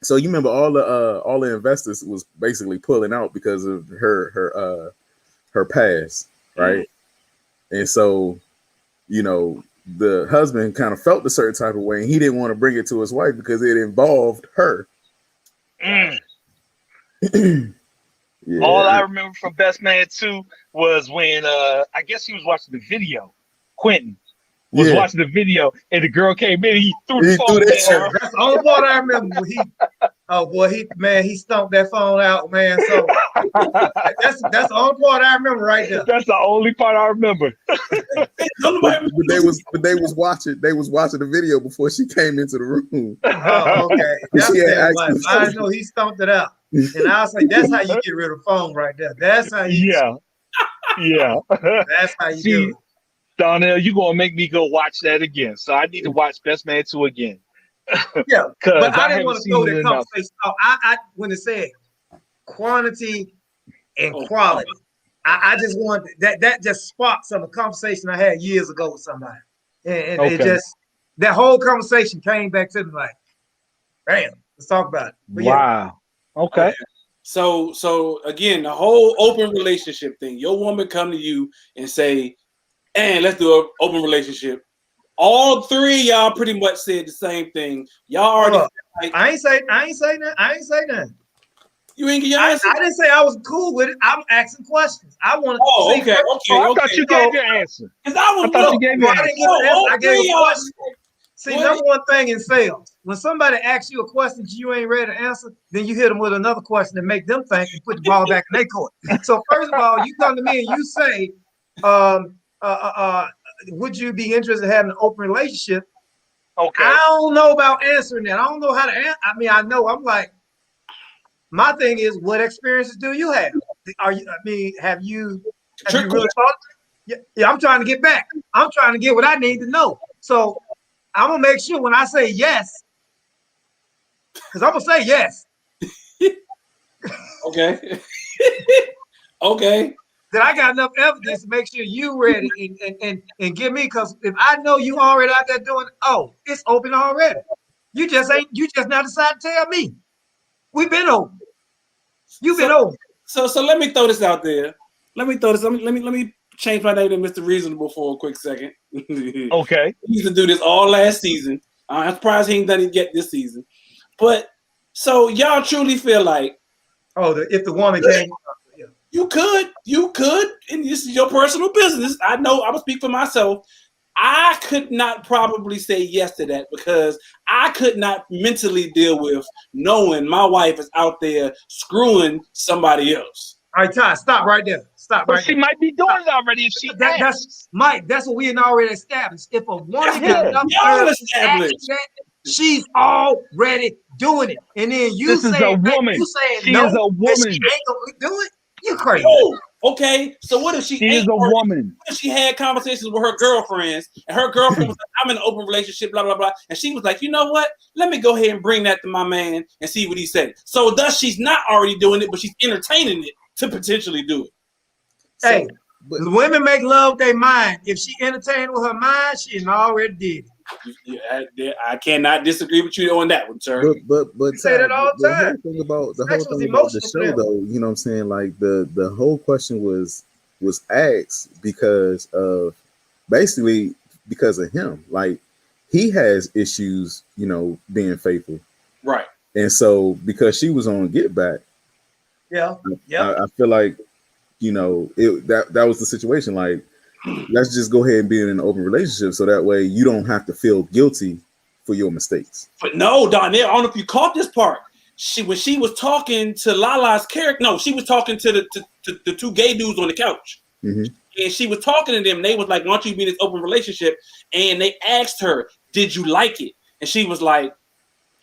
So you remember all the investors was basically pulling out because of her past, right? And so, the husband kind of felt a certain type of way, and he didn't want to bring it to his wife because it involved her. Yeah. All I remember from Best Man 2 was when I guess he was watching the video. Quentin was watching the video, and the girl came in and he threw the phone down. That's the only part I remember. He stumped that phone out, man. So that's the only part I remember right there. That's the only part I remember. but they was watching the video before she came into the room. Oh, okay. I know he stumped it out. And I was like, that's how you get rid of the phone right there. That's how you That's how you do it. Donnell, you're gonna make me go watch that again. So I need to watch Best Man 2 again. Yeah, but I didn't want to throw that conversation out. I when it said quantity and quality, I just wanted that just sparked some conversation I had years ago with somebody. And it just, that whole conversation came back to me like, bam, let's talk about it. But wow. Okay. So again, the whole open relationship thing. Your woman come to you and say, "And let's do an open relationship." All three of y'all pretty much said the same thing. Y'all already. I ain't say nothing. You ain't get your answer. I didn't say I was cool with it. I'm asking questions. I wanted to see. Okay. I thought you gave your answer. Because I thought you gave your answer. I gave a question. See, number one thing in sales, when somebody asks you a question you ain't ready to answer, then you hit them with another question to make them think and put the ball back in their court. So first of all, you come to me and you say, would you be interested in having an open relationship? Okay. I don't know about answering that. I don't know how to answer. I mean, I know. I'm like, my thing is, what experiences do you have? Have you really thought? Yeah, I'm trying to get back. I'm trying to get what I need to know. So I'm gonna make sure when I say yes, because I'm gonna say yes. Okay. Okay. That I got enough evidence to make sure you ready and give me, because if I know you already out there doing, it's open already. You just now decided to tell me. We've been open. You've been open. So let me throw this out there. Let me change my name to Mr. Reasonable for a quick second. Okay. He used to do this all last season. I'm surprised he ain't done it yet this season. But so y'all truly feel like, if the woman came, you could, and this is your personal business. I know I will speak for myself. I could not probably say yes to that because I could not mentally deal with knowing my wife is out there screwing somebody else. All right, Ty, stop right there. But she might be doing it already if she asks. That's Mike. That's what we had already established. If a woman got enough nerve to ask that, she's already doing it. And then you this is a woman. You saying she no, is a woman. she ain't gonna do it. You crazy? Oh, okay. So what if she is a woman? What if she had conversations with her girlfriends and her girlfriend was like, "I'm in an open relationship," blah blah blah, and she was like, "You know what? Let me go ahead and bring that to my man and see what he said." So thus she's not already doing it, but she's entertaining it to potentially do it. Hey, the women make love their mind. If she entertained with her mind, she already did it. I cannot disagree with you on that one, sir. But say that all the time. The whole thing about the show, though, you know what I'm saying? Like the whole question was asked because of basically because of him. Like he has issues, you know, being faithful, right? And so because she was on Get Back, I feel like, you know, that was the situation. Like, let's just go ahead and be in an open relationship so that way you don't have to feel guilty for your mistakes. But no, Donnell, I don't know if you caught this part. When she was talking to Lala's character, no, she was talking to the two gay dudes on the couch. Mm-hmm. And she was talking to them. And they was like, "Why don't you be in this open relationship?" And they asked her, "Did you like it?" And she was like,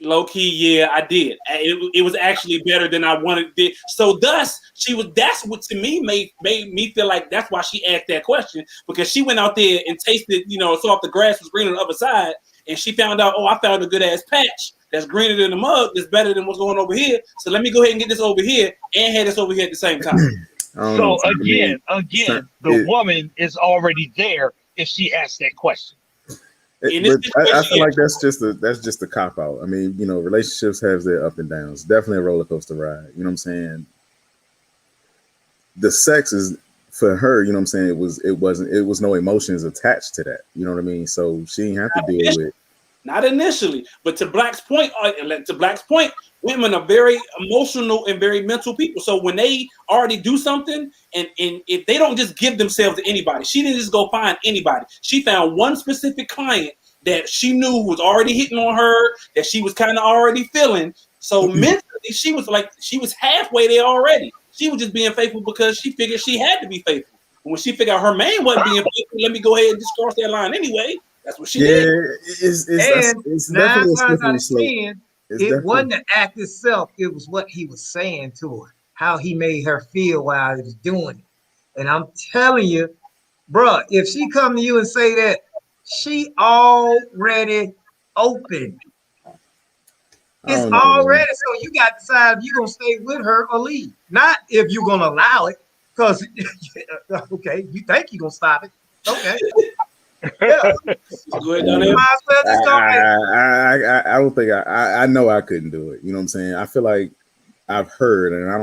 "Low key, yeah, I did. It was actually better than I wanted it." So thus, that's what to me made me feel like that's why she asked that question, because she went out there and tasted, you know, saw if the grass was green on the other side, and she found out, I found a good ass patch that's greener than the mug, that's better than what's going over here. So let me go ahead and get this over here and have this over here at the same time. So again, the woman is already there if she asks that question. But I feel like that's just a cop out. I mean, you know, relationships have their up and downs. Definitely a roller coaster ride. You know what I'm saying? The sex is for her. You know what I'm saying? It was no emotions attached to that. You know what I mean? So she didn't have to deal with. Not initially, but to Black's point, women are very emotional and very mental people. So when they already do something, and if they don't just give themselves to anybody, she didn't just go find anybody. She found one specific client that she knew was already hitting on her, that she was kind of already feeling. So mentally, she was halfway there already. She was just being faithful because she figured she had to be faithful. And when she figured out her man wasn't being faithful, let me go ahead and just cross that line anyway. That's what she did. It's definitely a slippery slope. It wasn't the act itself. It was what he was saying to her, how he made her feel while he was doing it. And I'm telling you, bruh, if she come to you and say that, she already open. It's already, so you got to decide if you're going to stay with her or leave. Not if you're going to allow it, because, okay, you think you're going to stop it. Okay. Yeah. Go ahead, I don't think I know I couldn't do it. You know what I'm saying? I feel like I've heard, and I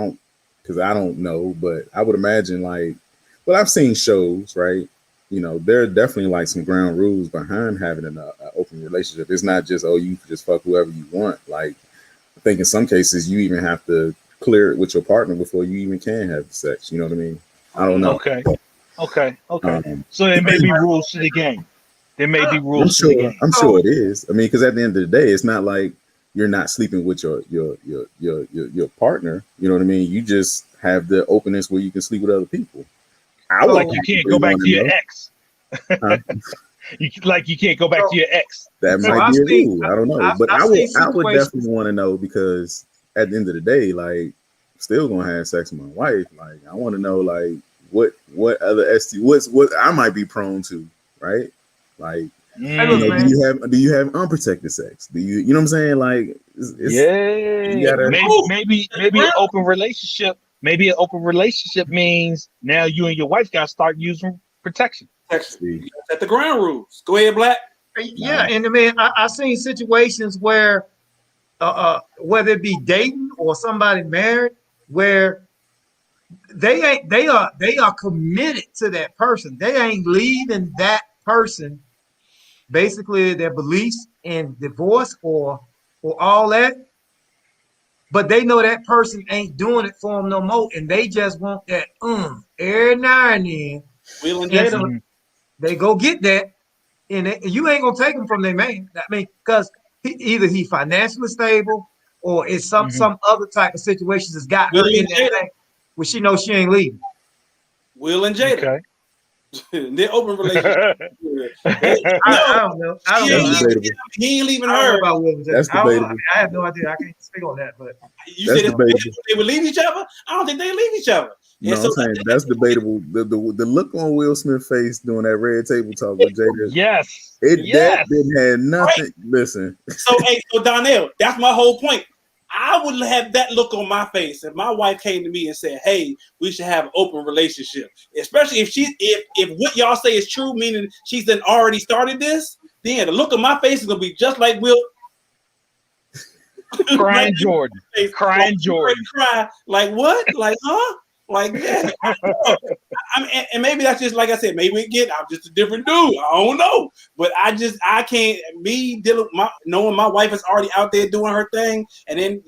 don't know, but I would imagine I've seen shows, right? You know, there are definitely like some ground rules behind having an open relationship. It's not just, you can just fuck whoever you want. Like, I think in some cases you even have to clear it with your partner before you even can have sex. You know what I mean? I don't know. Okay. So there may be rules to the game. There may be rules to the game. I'm sure it is. I mean, because at the end of the day, it's not like you're not sleeping with your partner. You know what I mean? You just have the openness where you can sleep with other people. I would like you can't go back to your ex. You can't go back to your ex. That might be a rule. I don't know, but I would definitely want to know, because at the end of the day, like, I'm still gonna have sex with my wife. Like, I want to know, like, what other what I might be prone to, right? Like, do you have unprotected sex? Do you know what I'm saying? Like, maybe an open relationship. Maybe an open relationship means now you and your wife got to start using protection. At the ground rules. Go ahead, Black. Yeah, and I mean, I've seen situations where, whether it be dating or somebody married, where they are committed to that person. They ain't leaving that person. Basically, their beliefs in divorce or all that, but they know that person ain't doing it for them no more, and they just want that every now and then. Will and Jada. So they go get that, and you ain't gonna take them from their man. I mean, because either he financially stable or it's some other type of situations that's got her in that thing where she knows she ain't leaving. Will and Jada. Okay. They're open relationship. I don't know. He ain't leaving I her. don't know about Will and Jada. That's debatable. I have no idea. I can't speak on that. But you said they would leave each other. I don't think they leave each other. No, I'm saying that's debatable. The look on Will Smith's face doing that red table talk with Jada. Yes. That didn't have nothing. Right. Listen. So Donnell, that's my whole point. I would have that look on my face if my wife came to me and said, "Hey, we should have an open relationship." Especially if what y'all say is true, meaning she's then already started this, then the look on my face is gonna be just like Will. Crying Jordan. Crying Jordan. Cry like what? Like huh? Like yeah. I mean, and maybe that's just like I said. Maybe I'm just a different dude. I don't know, but I can't be dealing with knowing my wife is already out there doing her thing, and then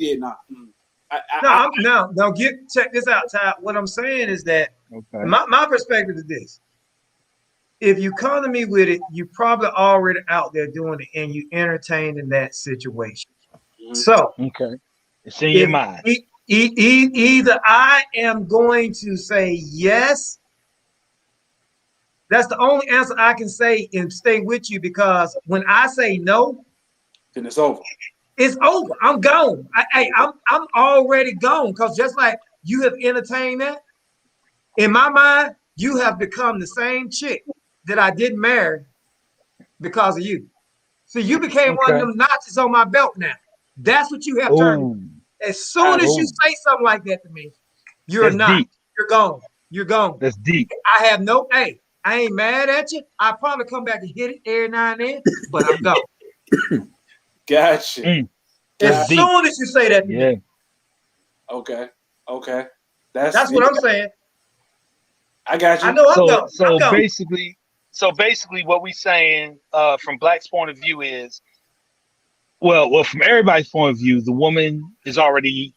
check this out, Ty. What I'm saying is that my perspective is this: if you come to me with it, you probably already out there doing it, and you entertaining that situation. So it's in your mind. Either I am going to say yes. That's the only answer I can say and stay with you, because when I say no, then it's over. It's over. I'm gone. I'm already gone, because just like you have entertained that, in my mind, you have become the same chick that I didn't marry because of you. So you became one of them notches on my belt now. That's what you have turned. As soon as you say something like that to me, you're not. Deep. You're gone. You're gone. That's deep. I have I ain't mad at you. I probably come back and hit it every now and then, but I'm gone. Gotcha. As soon as you say that to me. Okay. That's what I'm saying. I got you. I know I'm gone. So basically what we're saying from Black's point of view is, well, from everybody's point of view, the woman is already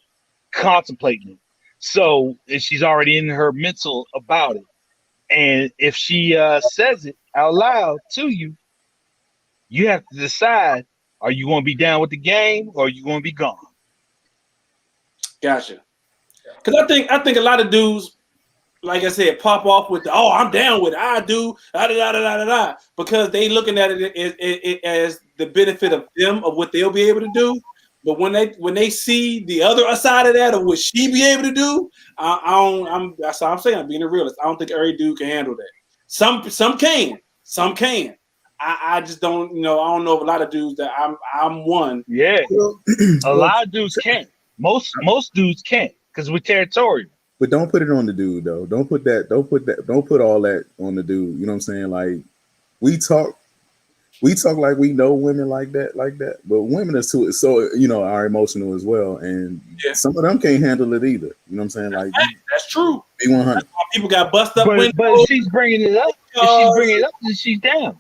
contemplating it. So she's already in her mental about it. And if she says it out loud to you, you have to decide, are you going to be down with the game or are you going to be gone? Gotcha. Because I think a lot of dudes, like I said, pop off with I'm down with it. I do, because they looking at it as the benefit of them, of what they'll be able to do. But when they see the other side of that, of what she be able to do, that's all I'm saying. I'm being a realist. I don't think every dude can handle that. Some can. I just don't, I don't know of a lot of dudes that I'm one. Yeah, a lot of dudes can't. Most dudes can't, because we're territorial. But don't put it on the dude though. Don't put all that on the dude. You know what I'm saying? Like, we talk like we know women like that. But women are so are emotional as well, and some of them can't handle it either. You know what I'm saying? Like, that's true. Be 100. People got bust up. But if she's bringing it up, then she's down.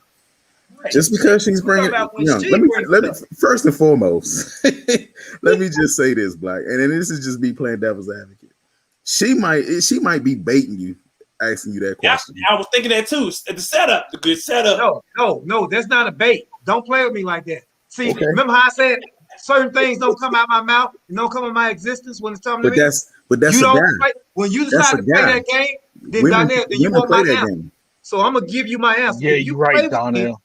Just because she's bringing it, let me first and foremost, let me just say this, Black, and then this is just me playing devil's advocate. She might be baiting you asking you that Yeah, question. I was thinking that too. The setup, the good setup. No, that's not a bait. Don't play with me like that. See, Okay. remember how I said certain things don't come out my mouth and don't come in my existence when it's coming to me? But that's You a don't guy. play, when you That's decide a to play guy. that game, then Women, Donnell, then you women want play my that answer. game. So I'm gonna give you my answer. Yeah, If you you're right, play with me, Donnell.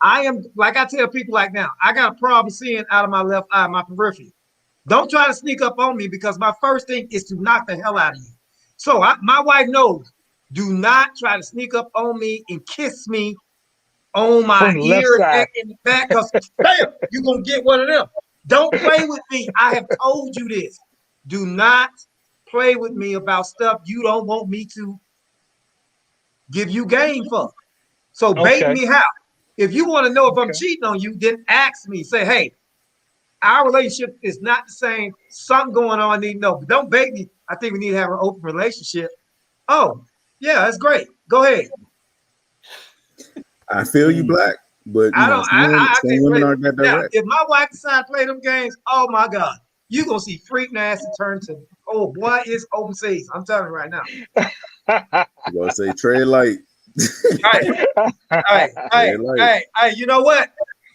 I am, like I tell people like now, I got a problem seeing out of my left eye, my periphery. Don't try to sneak up on me because my first thing is to knock the hell out of you. So my wife knows, do not try to sneak up on me and kiss me on my From the left ear, side. neck, and the back, because bam, you're gonna get one of them. Don't play with me. I have told you this. Do not play with me about stuff you don't want me to give you game for. So bait Okay. me how? If you want to know if I'm Okay. cheating on you, then ask me. Say, hey, our relationship is not the same. Something going on. I need to know. But don't bait me. I think we need to have an open relationship. Oh, yeah, that's great. Go ahead. I feel you, Black, but you I know, don't. I some can't women play. aren't that Now, direct. if my wife decides to play them games, oh my God, you're gonna see freak nasty turn to, oh boy, it's open season. I'm telling you right now. I'm gonna say trade light. Hey, you know what?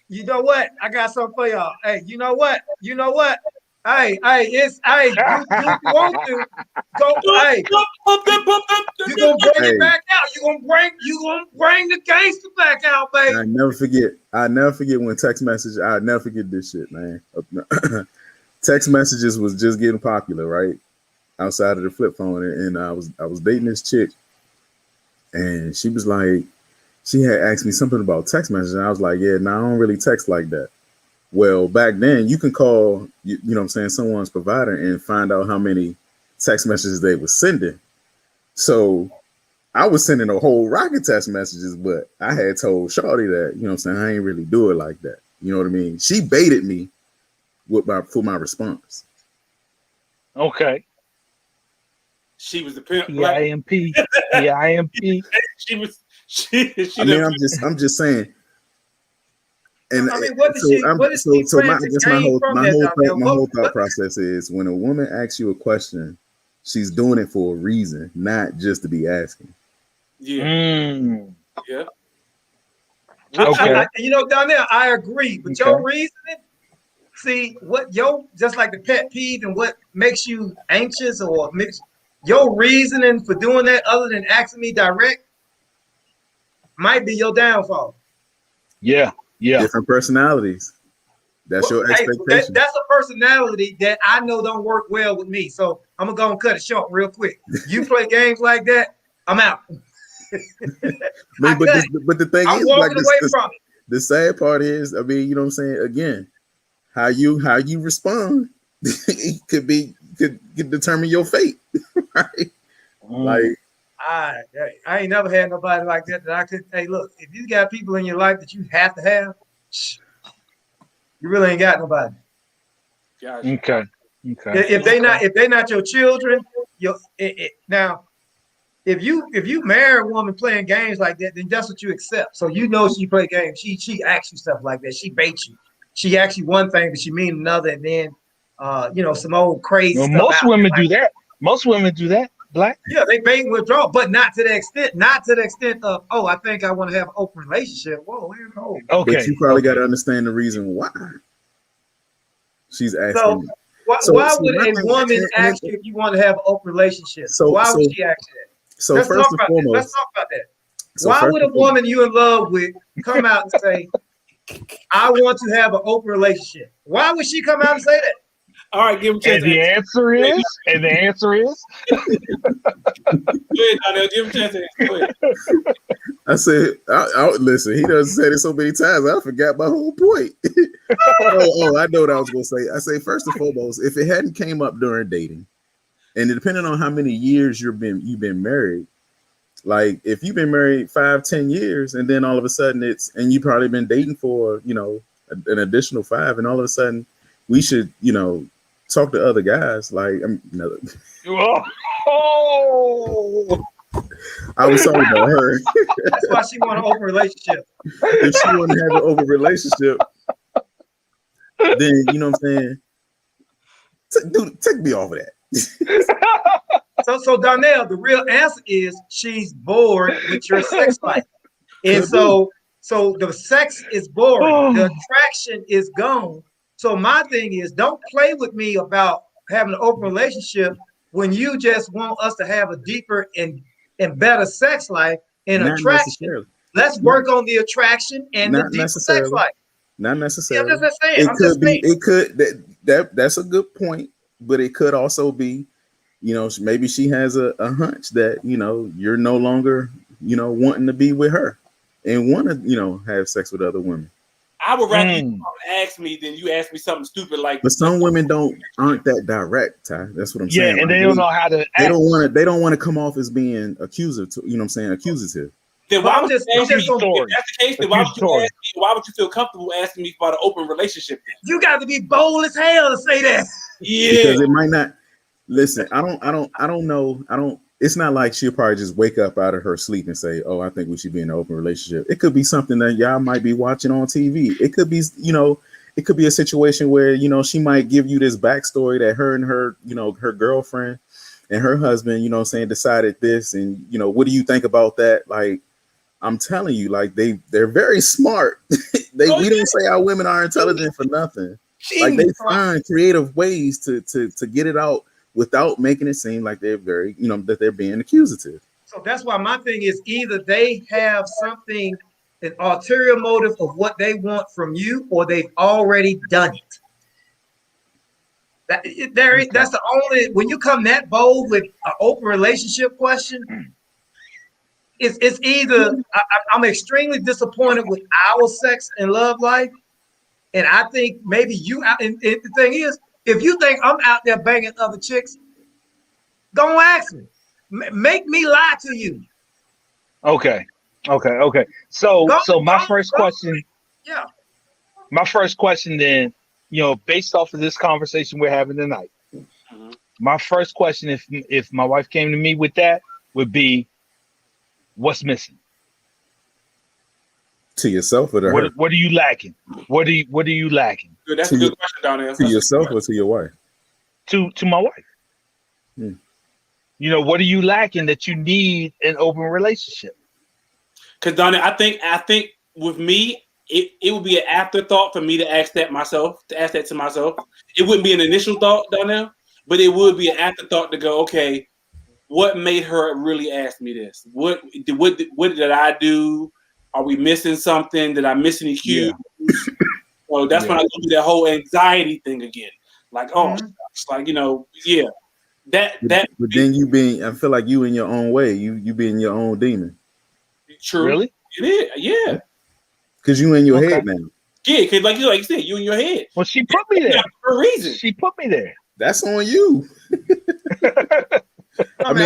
You know what? I got something for y'all. Hey, you know what? You know what? Hey, it's do you want to go? Hey, you gonna bring it back out. You gonna bring the gangster back out, baby. I never forget when text message. I never forget this shit, man. Text messages was just getting popular, right? Outside of the flip phone, and I was dating this chick, and she was like, she had asked me something about text messages, and I was like, yeah, no, I don't really text like that. Well, back then you can call, you know what I'm saying, someone's provider and find out how many text messages they were sending. So I was sending a whole rocket of text messages, but I had told Shawty that, you know what I'm saying, I ain't really do it like that. You know what I mean? She baited me for my response. Okay. She was the pimp. P-I-M-P. P-I-M-P. She was. I mean, I'm just saying. And I mean, what is she my whole thought what? process is when a woman asks you a question, she's doing it for a reason, not just to be asking. Yeah. Yeah. Okay. You know, Donnell, I agree, but your reasoning, see, just like the pet peeve and what makes you anxious or makes your reasoning for doing that, other than asking me direct, might be your downfall. Yeah. Different personalities. That's your expectation. That's a personality that I know don't work well with me. So I'm gonna go and cut it short real quick. You play games like that, I'm out. But the thing I'm is, walking away from it. The sad part is, I mean, you know what I'm saying? Again, how you respond could determine your fate, right? Like I ain't never had nobody like that I could. Hey, look, if you got people in your life that you have to have, you really ain't got nobody. Gotcha. Okay. If they not your children, now if you marry a woman playing games like that, then that's what you accept. So you know she play games. She asks you stuff like that. She baits you. She asks you one thing, but she mean another, and then some old crazy stuff. Most women do that. Most women do that. Black. Yeah, they bait and withdraw, but not to the extent of, oh, I think I want to have an open relationship. Whoa, no. Okay. But you probably got to understand the reason why she's asking. So why would a woman ask you if you want to have an open relationship? Why would she ask that? So let's talk about that. Why would a woman you in love with come out and say, I want to have an open relationship? Why would she come out and say that? All right, give him a chance. And the answer is. Go ahead, Donnell. Give him a chance. Go ahead. I said, listen, he doesn't say it so many times. I forgot my whole point. I know what I was going to say. I say, first and foremost, if it hadn't came up during dating, and depending on how many years you've been married, like if you've been married 5-10 years, and then all of a sudden and you've probably been dating for, an additional 5, and all of a sudden we should, talk to other guys. Like, I was talking about her. That's why she want an open relationship. If she want to have an open relationship, then you know what I'm saying. Dude, take me off of that. So Donnell, the real answer is she's bored with your sex life. And so the sex is boring. The attraction is gone. So my thing is, don't play with me about having an open relationship when you just want us to have a deeper and better sex life and Not attraction. necessarily. Let's work on the attraction and the Not deeper sex necessarily. life. Not necessarily. I'm just saying. It I'm could just be. saying. It could. That's a good point. But it could also be, maybe she has a hunch that you're no longer wanting to be with her and want to have sex with other women. I would rather you ask me than you ask me something stupid like. But some women aren't that direct, Ty. That's what I'm saying. Yeah, and they don't know how to. They don't want to come off as being accusative. You know what I'm saying? Accusative. Then why would you ask me? If that's the case, then why would you ask me? Why would you feel comfortable asking me about an open relationship? Then? You got to be bold as hell to say that. Yeah, because it might not. Listen, I don't know. It's not like she'll probably just wake up out of her sleep and say, "Oh, I think we should be in an open relationship." It could be something that y'all might be watching on TV. It could be, it could be a situation where she might give you this backstory that her and her, her girlfriend and her husband, decided this, and what do you think about that? Like, I'm telling you, like they're very smart. We don't say our women are intelligent for nothing. Like they find creative ways to get it out without making it seem like they're very, that they're being accusative. So that's why my thing is either they have something, an ulterior motive of what they want from you, or they've already done it. That's the only, when you come that bold with an open relationship question, it's either I'm extremely disappointed with our sex and love life, and I think maybe you out. And the thing is, if you think I'm out there banging other chicks, don't ask me. Make me lie to you. Okay. So my first question. Yeah. My first question then, based off of this conversation we're having tonight, my first question, if my wife came to me with that, would be, what's missing? To yourself or to her? What are you lacking? What are you lacking? Good, that's a good question, Donnell. To yourself or to your wife? To my wife. What are you lacking that you need an open relationship? Because Donnell, I think with me, it would be an afterthought for me to ask that to myself. It wouldn't be an initial thought, Donnell, but it would be an afterthought to go, okay, what made her really ask me this? What did I do? Are we missing something? Did I miss any cues? Yeah. So that's when I go through that whole anxiety thing again. Like, it's like, yeah. But then I feel like you in your own way. You being your own demon. True. Really? It is, yeah. Because you in your head now. Yeah, because like you said, you in your head. Well, she put me there for a reason. She put me there. That's on you. I'm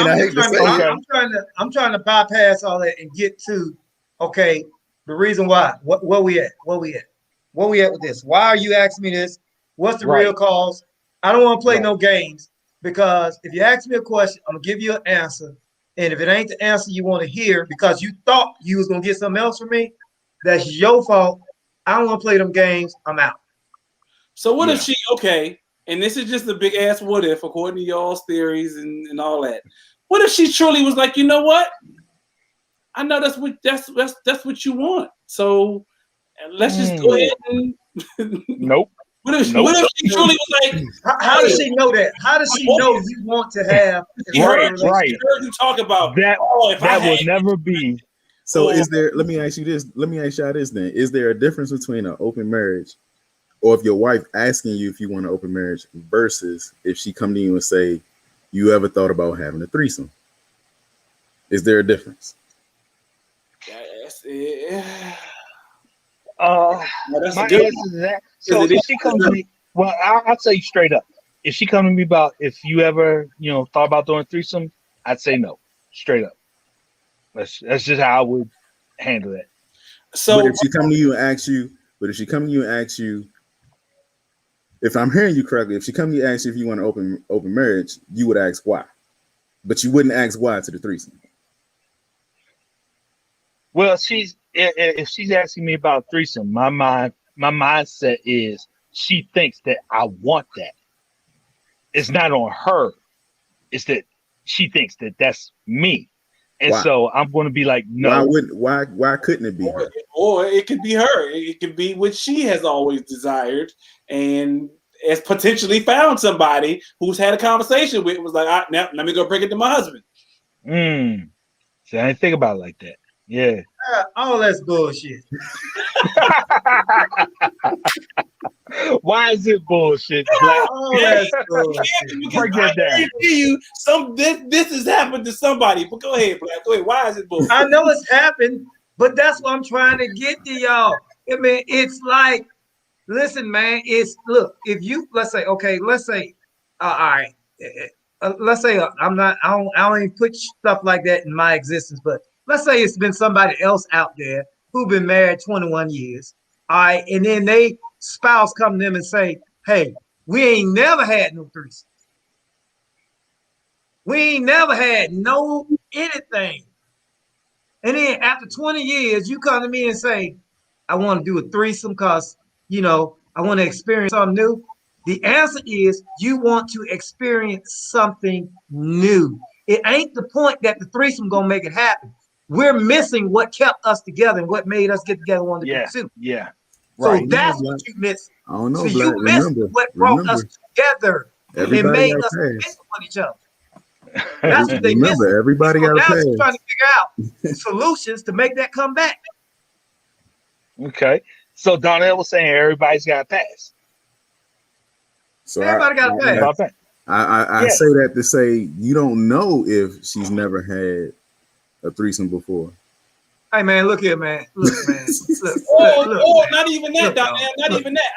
trying to bypass all that and get to the reason why. Where we at with this? Why are you asking me this? What's the real cause? I don't want to play no games, because if you ask me a question, I'm gonna give you an answer. And if it ain't the answer you want to hear because you thought you was gonna get something else from me, that's your fault. I don't want to play them games. I'm out. So what if she and this is just a big ass what if, according to y'all's theories and all that. What if she truly was like, you know what? I know that's what you want. So let's just go ahead and Nope. What if she truly was like, how does she know that? How does she know you want to have She heard you talk about that. That will never be. So let me ask you this. Let me ask y'all this then. Is there a difference between an open marriage, or if your wife asking you if you want an open marriage, versus if she come to you and say, you ever thought about having a threesome? Is there a difference? My answer to that. So if she comes to me, well, I'll tell you straight up. If she come to me about if you ever, thought about doing a threesome, I'd say no, straight up. That's just how I would handle that. So, but if she come to you and asks you, if I'm hearing you correctly, if she come to you and asks you if you want an open marriage, you would ask why, but you wouldn't ask why to the threesome. Well, if she's asking me about threesome, my mindset is she thinks that I want that. It's not on her. It's that she thinks that that's me. And Why? so I'm going to be like, no. Why couldn't it be her? Or it could be her. It could be what she has always desired and has potentially found somebody who's had a conversation with, was like, now let me go bring it to my husband. See, I didn't think about it like that. Yeah. All that's bullshit. Why is it bullshit, Black? All that's bullshit. Break that down. You this has happened to somebody. But go ahead, Black. Go ahead. Why is it bullshit? I know it's happened, but that's what I'm trying to get to y'all. I mean, it's like, listen, man. Look. If you let's say, all right. Let's say I don't even put stuff like that in my existence, but let's say it's been somebody else out there who've been married 21 years. All right, and then they spouse come to them and say, hey, we ain't never had no threesome. We ain't never had no anything. And then after 20 years, you come to me and say, I want to do a threesome because, I want to experience something new. The answer is you want to experience something new. It ain't the point that the threesome gonna make it happen. We're missing what kept us together and what made us get together and want to pursue. Yeah. Right. So that's what you miss. I don't know. So you missed what brought us together and made us connect with each other. That's what they missed. Everybody got now you're trying to figure out solutions to make that come back. Okay. So Donnell was saying everybody's got a pass. So everybody got a pass. I say that to say you don't know if she's never had a threesome before. Hey man, look here, man. Look, man. Look, not even that, Donnell. Not even that.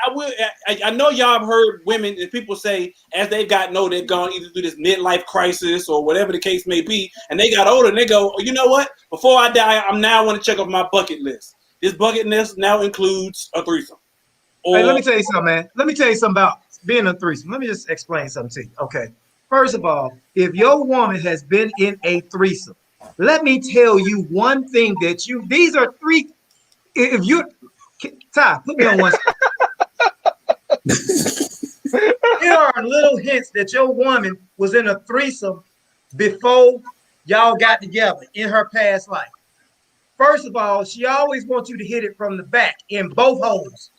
I know y'all have heard women and people say as they've gotten older, they've gone either through this midlife crisis or whatever the case may be, and they got older and they go, you know what? Before I die, I want to check off my bucket list. This bucket list now includes a threesome. Hey, let me tell you something, man. Let me tell you something about being a threesome. Let me just explain something to you. Okay. First of all, if your woman has been in a threesome, let me tell you one thing that these are three. If you, Ty, put me on one. Here are little hints that your woman was in a threesome before y'all got together in her past life. First of all, she always wants you to hit it from the back in both holes.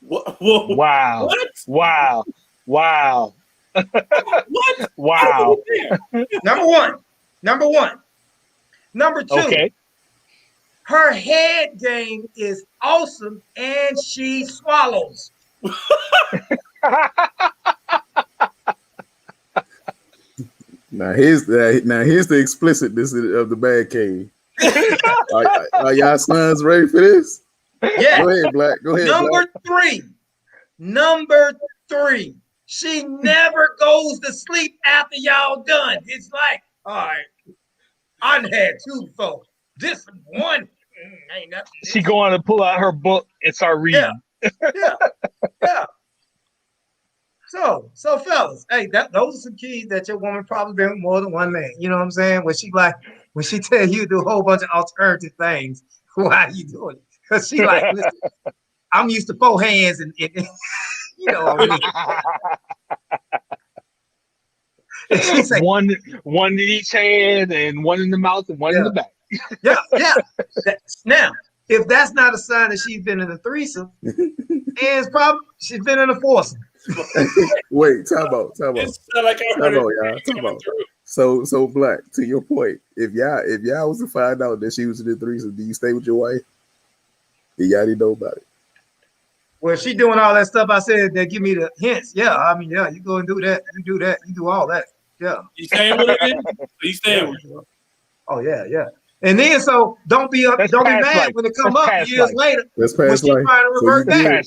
Wow. What? Wow. Wow. What? Wow. Number one. Number two, okay. Her head game is awesome and she swallows. Now here's the explicitness of the bad cave. Are y'all sons ready for this? Yeah. Go ahead, Black. Go ahead. Number three. She never goes to sleep after y'all done. It's like, all right, I had two before. This one ain't nothing. She going to pull out her book and start reading. Yeah. So fellas, hey, those are some keys that your woman probably been with more than one man. You know what I'm saying? When she tell you to do a whole bunch of alternative things, why are you doing it? Because she like, listen, I'm used to 4 hands and you know what I mean. She's like, one in each hand and one in the mouth and one in the back. Yeah. Now, if that's not a sign that she's been in a threesome, and it's probably she's been in a foursome. Wait, talk about. So Black, to your point, if y'all was to find out that she was in a threesome, do you stay with your wife? Do y'all didn't know about it? Well, she doing all that stuff I said that give me the hints. Yeah, I mean, yeah, you go and do that. You do that. You do all that. Yeah. You staying with her? You staying with her? Oh yeah. And then don't be mad when it come up years later. That's past life. Trying to revert back.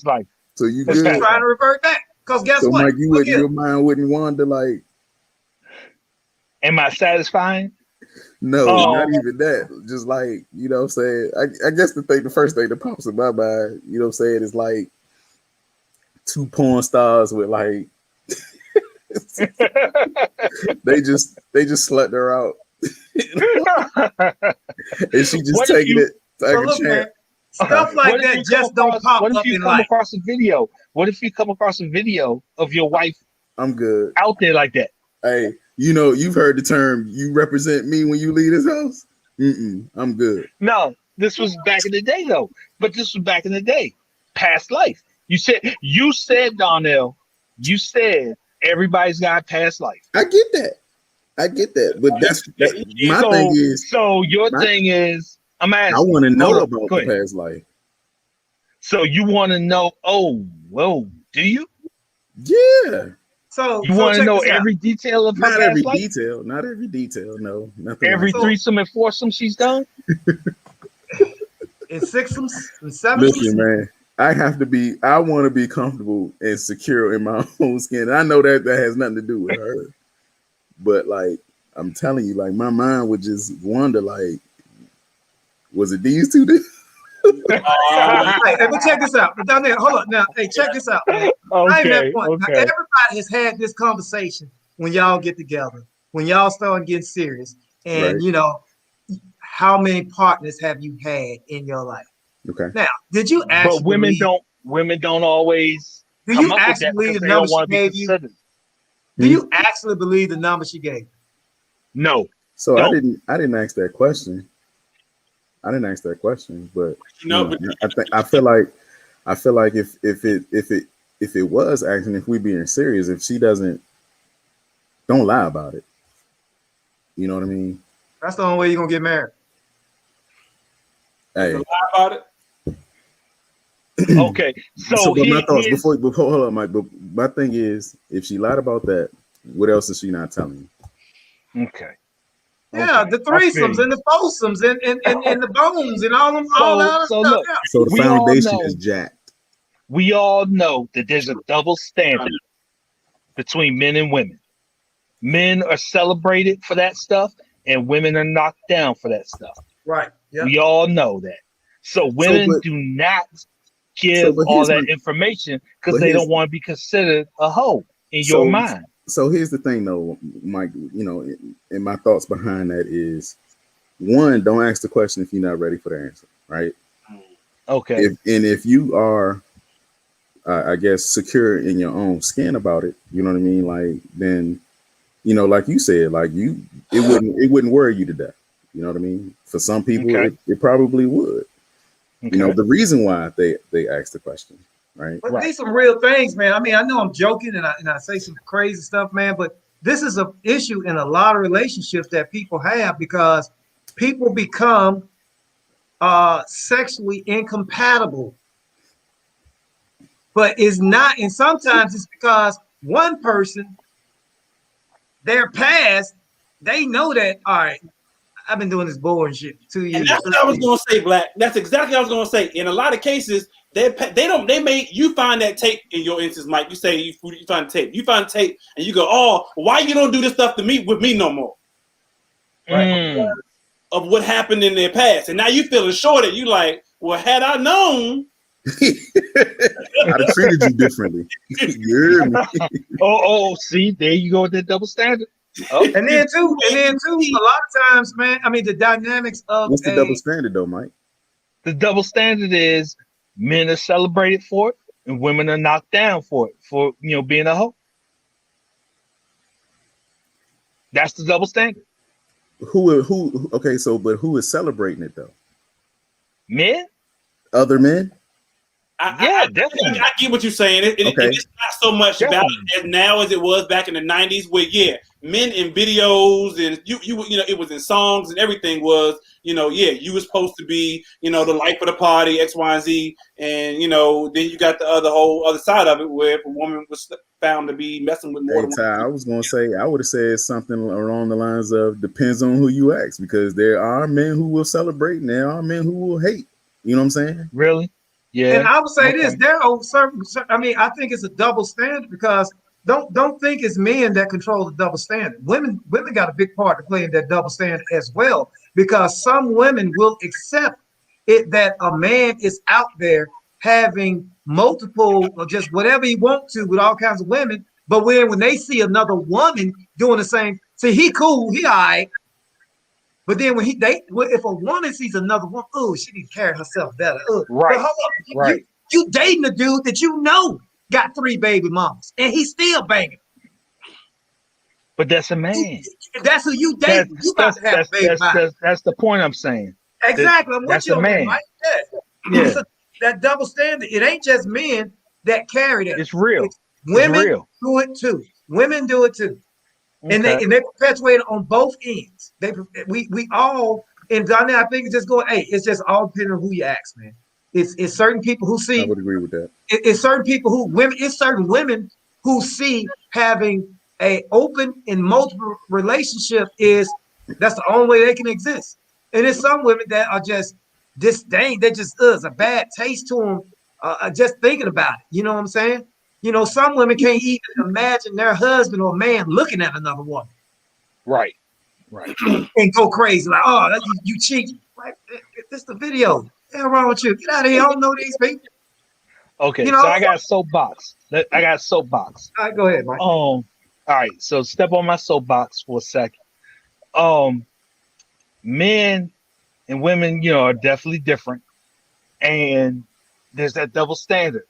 So you good? Trying to revert back. Because guess what? Mike, your mind wouldn't wander like. Am I satisfying? No, not even that. Just like, you know what I'm saying? I guess the first thing that pops in my mind, you know what I'm saying, is like 2 porn stars with like they just slept her out. And she just taking it like a champ. Stuff like that just don't pop up in life. What if you come across a video? What if you come across a video of your wife? I'm good out there like that. Hey, You know, you've heard the term, you represent me when you leave this house. I'm good. No, this was back in the day though. But this was back in the day. Past life. You said, Donnell, you said everybody's got a past life. I get that. But my thing is. So your thing is, I'm asking. I want to know Hold on, about go the ahead. past life. So you want to know? Oh, whoa, do you? Yeah. So You want to check know this out. every detail of her Not every past life? detail. Not every detail. No, nothing Every like that. threesome and foursome she's done? And sixums and sevenums. Listen, man. I want to be comfortable and secure in my own skin. And I know that has nothing to do with her. But like, I'm telling you, like my mind would just wonder, like, was it these two? Hey, but check this out. But down there, hold on now. Hey, check this out, man. I ain't that point. Now, everybody has had this conversation when y'all get together, when y'all start getting serious, and Right. you know, how many partners have you had in your life? Okay. Now, did you actually? But women don't always Do come you up with actually that believe because the they don't number she want to be gave you? considered. Do you actually believe the number she gave? No. So Don't. I didn't ask that question. I didn't ask that question, but but I feel like if it was asking, if we being serious, if she don't lie about it. You know what I mean? That's the only way you're gonna get married. Hey, lie about it. Okay. So but my thoughts here's- before hold up, Mike. But my thing is, if she lied about that, what else is she not telling you? Okay. Yeah, Okay. the threesomes and the foursomes and the bones and all that other So stuff. look, Yeah. So the we all foundation know is jacked. we all know that there's a double standard between men and women. Men are celebrated for that stuff, and women are knocked down for that stuff. Right. Yeah. We all know that. So women do not give all that information because they don't want to be considered a hoe in your mind. So here's the thing, though, Mike. You know, and my thoughts behind that is, one, don't ask the question if you're not ready for the answer, right? Okay. If you are, I guess, secure in your own skin about it, you know what I mean? Like, then, you know, like you said, like it wouldn't worry you to death. You know what I mean? For some people, it probably would. Okay. You know, the reason why they ask the question, right? But these some real things, man. I mean, I know I'm joking and I say some crazy stuff, man, but this is an issue in a lot of relationships that people have because people become sexually incompatible. But it's not, and sometimes it's because one person, their past, they know that, all right, I've been doing this boring shit 2 years. And that's what I was gonna say, Black. That's exactly what I was gonna say. In a lot of cases, they may you find that tape in your instance, Mike. You say you find tape, and you go, oh, why you don't do this stuff with me no more? Right. Of what happened in their past, and now you feeling shorted. You like, well, had I known, I'd have treated you differently. You hear me? See, there you go with that double standard. Oh. And then too, a lot of times, man, I mean, the dynamics of what's the double standard though, Mike? The double standard is men are celebrated for it and women are knocked down for it, for being a hoe. That's the double standard. Who okay, so but who is celebrating it though? Men? Other men? Definitely. I get what you're saying. It's not so much about it now as it was back in the 90s, where men in videos and you it was in songs and everything was, you was supposed to be, the life of the party, X, Y, and Z, and then you got the whole other side of it where if a woman was found to be messing with more than one. I was gonna say, I would have said something along the lines of depends on who you ask, because there are men who will celebrate and there are men who will hate. You know what I'm saying? Really? Yeah. And I would say this: there are certain. I mean, I think it's a double standard because don't think it's men that control the double standard. Women got a big part to play in that double standard as well, because some women will accept it that a man is out there having multiple or just whatever he wants to with all kinds of women, but when they see another woman doing the same, see, he cool, he all right. But then if a woman sees another woman, oh, she needs to carry herself better. Right. But hold up, you dating a dude that got 3 baby mamas, and he's still banging. But that's a man. That's who you date. You about to have a baby by. That's the point I'm saying. Exactly. I'm with That's you a on that, man. Mike. Yeah. So that double standard. It ain't just men that carry that. It's real. Women do it too. Women do it too. And they perpetuate it on both ends. We all in Ghana, I think it's just going, hey, it's just all depending on who you ask, man. It's certain people who see. I would agree with that. It's certain people who women. It's certain women who see having a open and multiple relationship that's the only way they can exist. And it's some women that are just disdain. They just it's a bad taste to them just thinking about it. You know what I'm saying? You know, some women can't even imagine their husband or man looking at another woman. Right. And go crazy. Like, oh, you cheating. Like, this the video. What's wrong with you? Get out of here. I don't know these people. Okay, You know? so I got soapbox. All right, go ahead, Mike. All right, so step on my soapbox for a second. Men and women, are definitely different. And there's that double standard.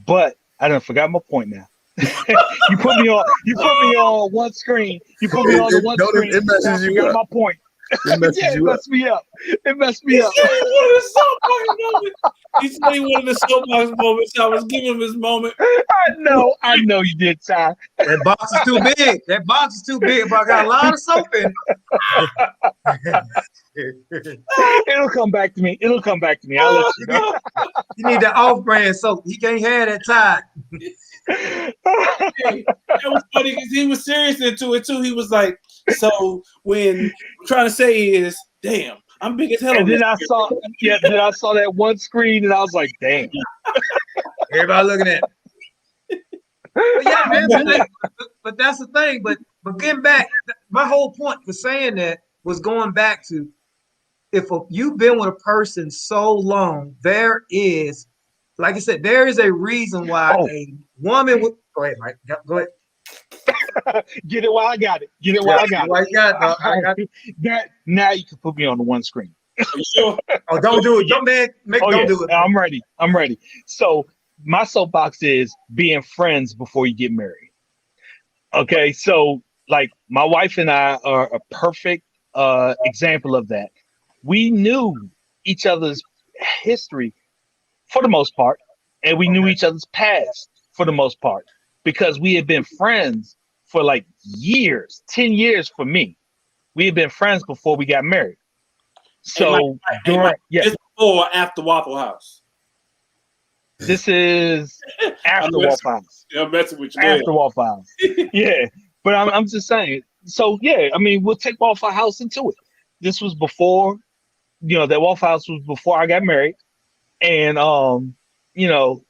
But I done forgot my point now. You put me on one screen. You put me on the one screen. It messes I you forgot up. my point. It messes It you up. messed me up. He said he wanted the soapbox moment. So I was giving him his moment. I know you did, Ty. That box is too big. But I got a lot of soap in it. It'll come back to me. I'll let you know. You need that off-brand soap. He can't have that Tide. That was funny because he was serious into it too. He was like, so when I'm trying to say is, damn, I'm big as hell. And then I saw that one screen and I was like, damn. Everybody looking at it. But yeah, man, but that's the thing. But getting back, my whole point for saying that was going back to if you've been with a person so long, there is, like I said, there is a reason why a woman would. Go ahead, Mike. Go ahead. Get it while I got it. I got it. Now you can put me on the one screen. Are you sure? Oh, don't do it. Don't do it. I'm ready. So my soapbox is being friends before you get married. Okay, so like my wife and I are a perfect example of that. We knew each other's history for the most part, and we knew each other's past for the most part because we had been friends for like years, 10 years for me. We had been friends before we got married. So This before or after Waffle House? This is after Waffle House. I'm messing with you. After Waffle House. Yeah. But I'm just saying. So yeah, I mean, we'll take Waffle House into it. This was before, that Waffle House was before I got married. And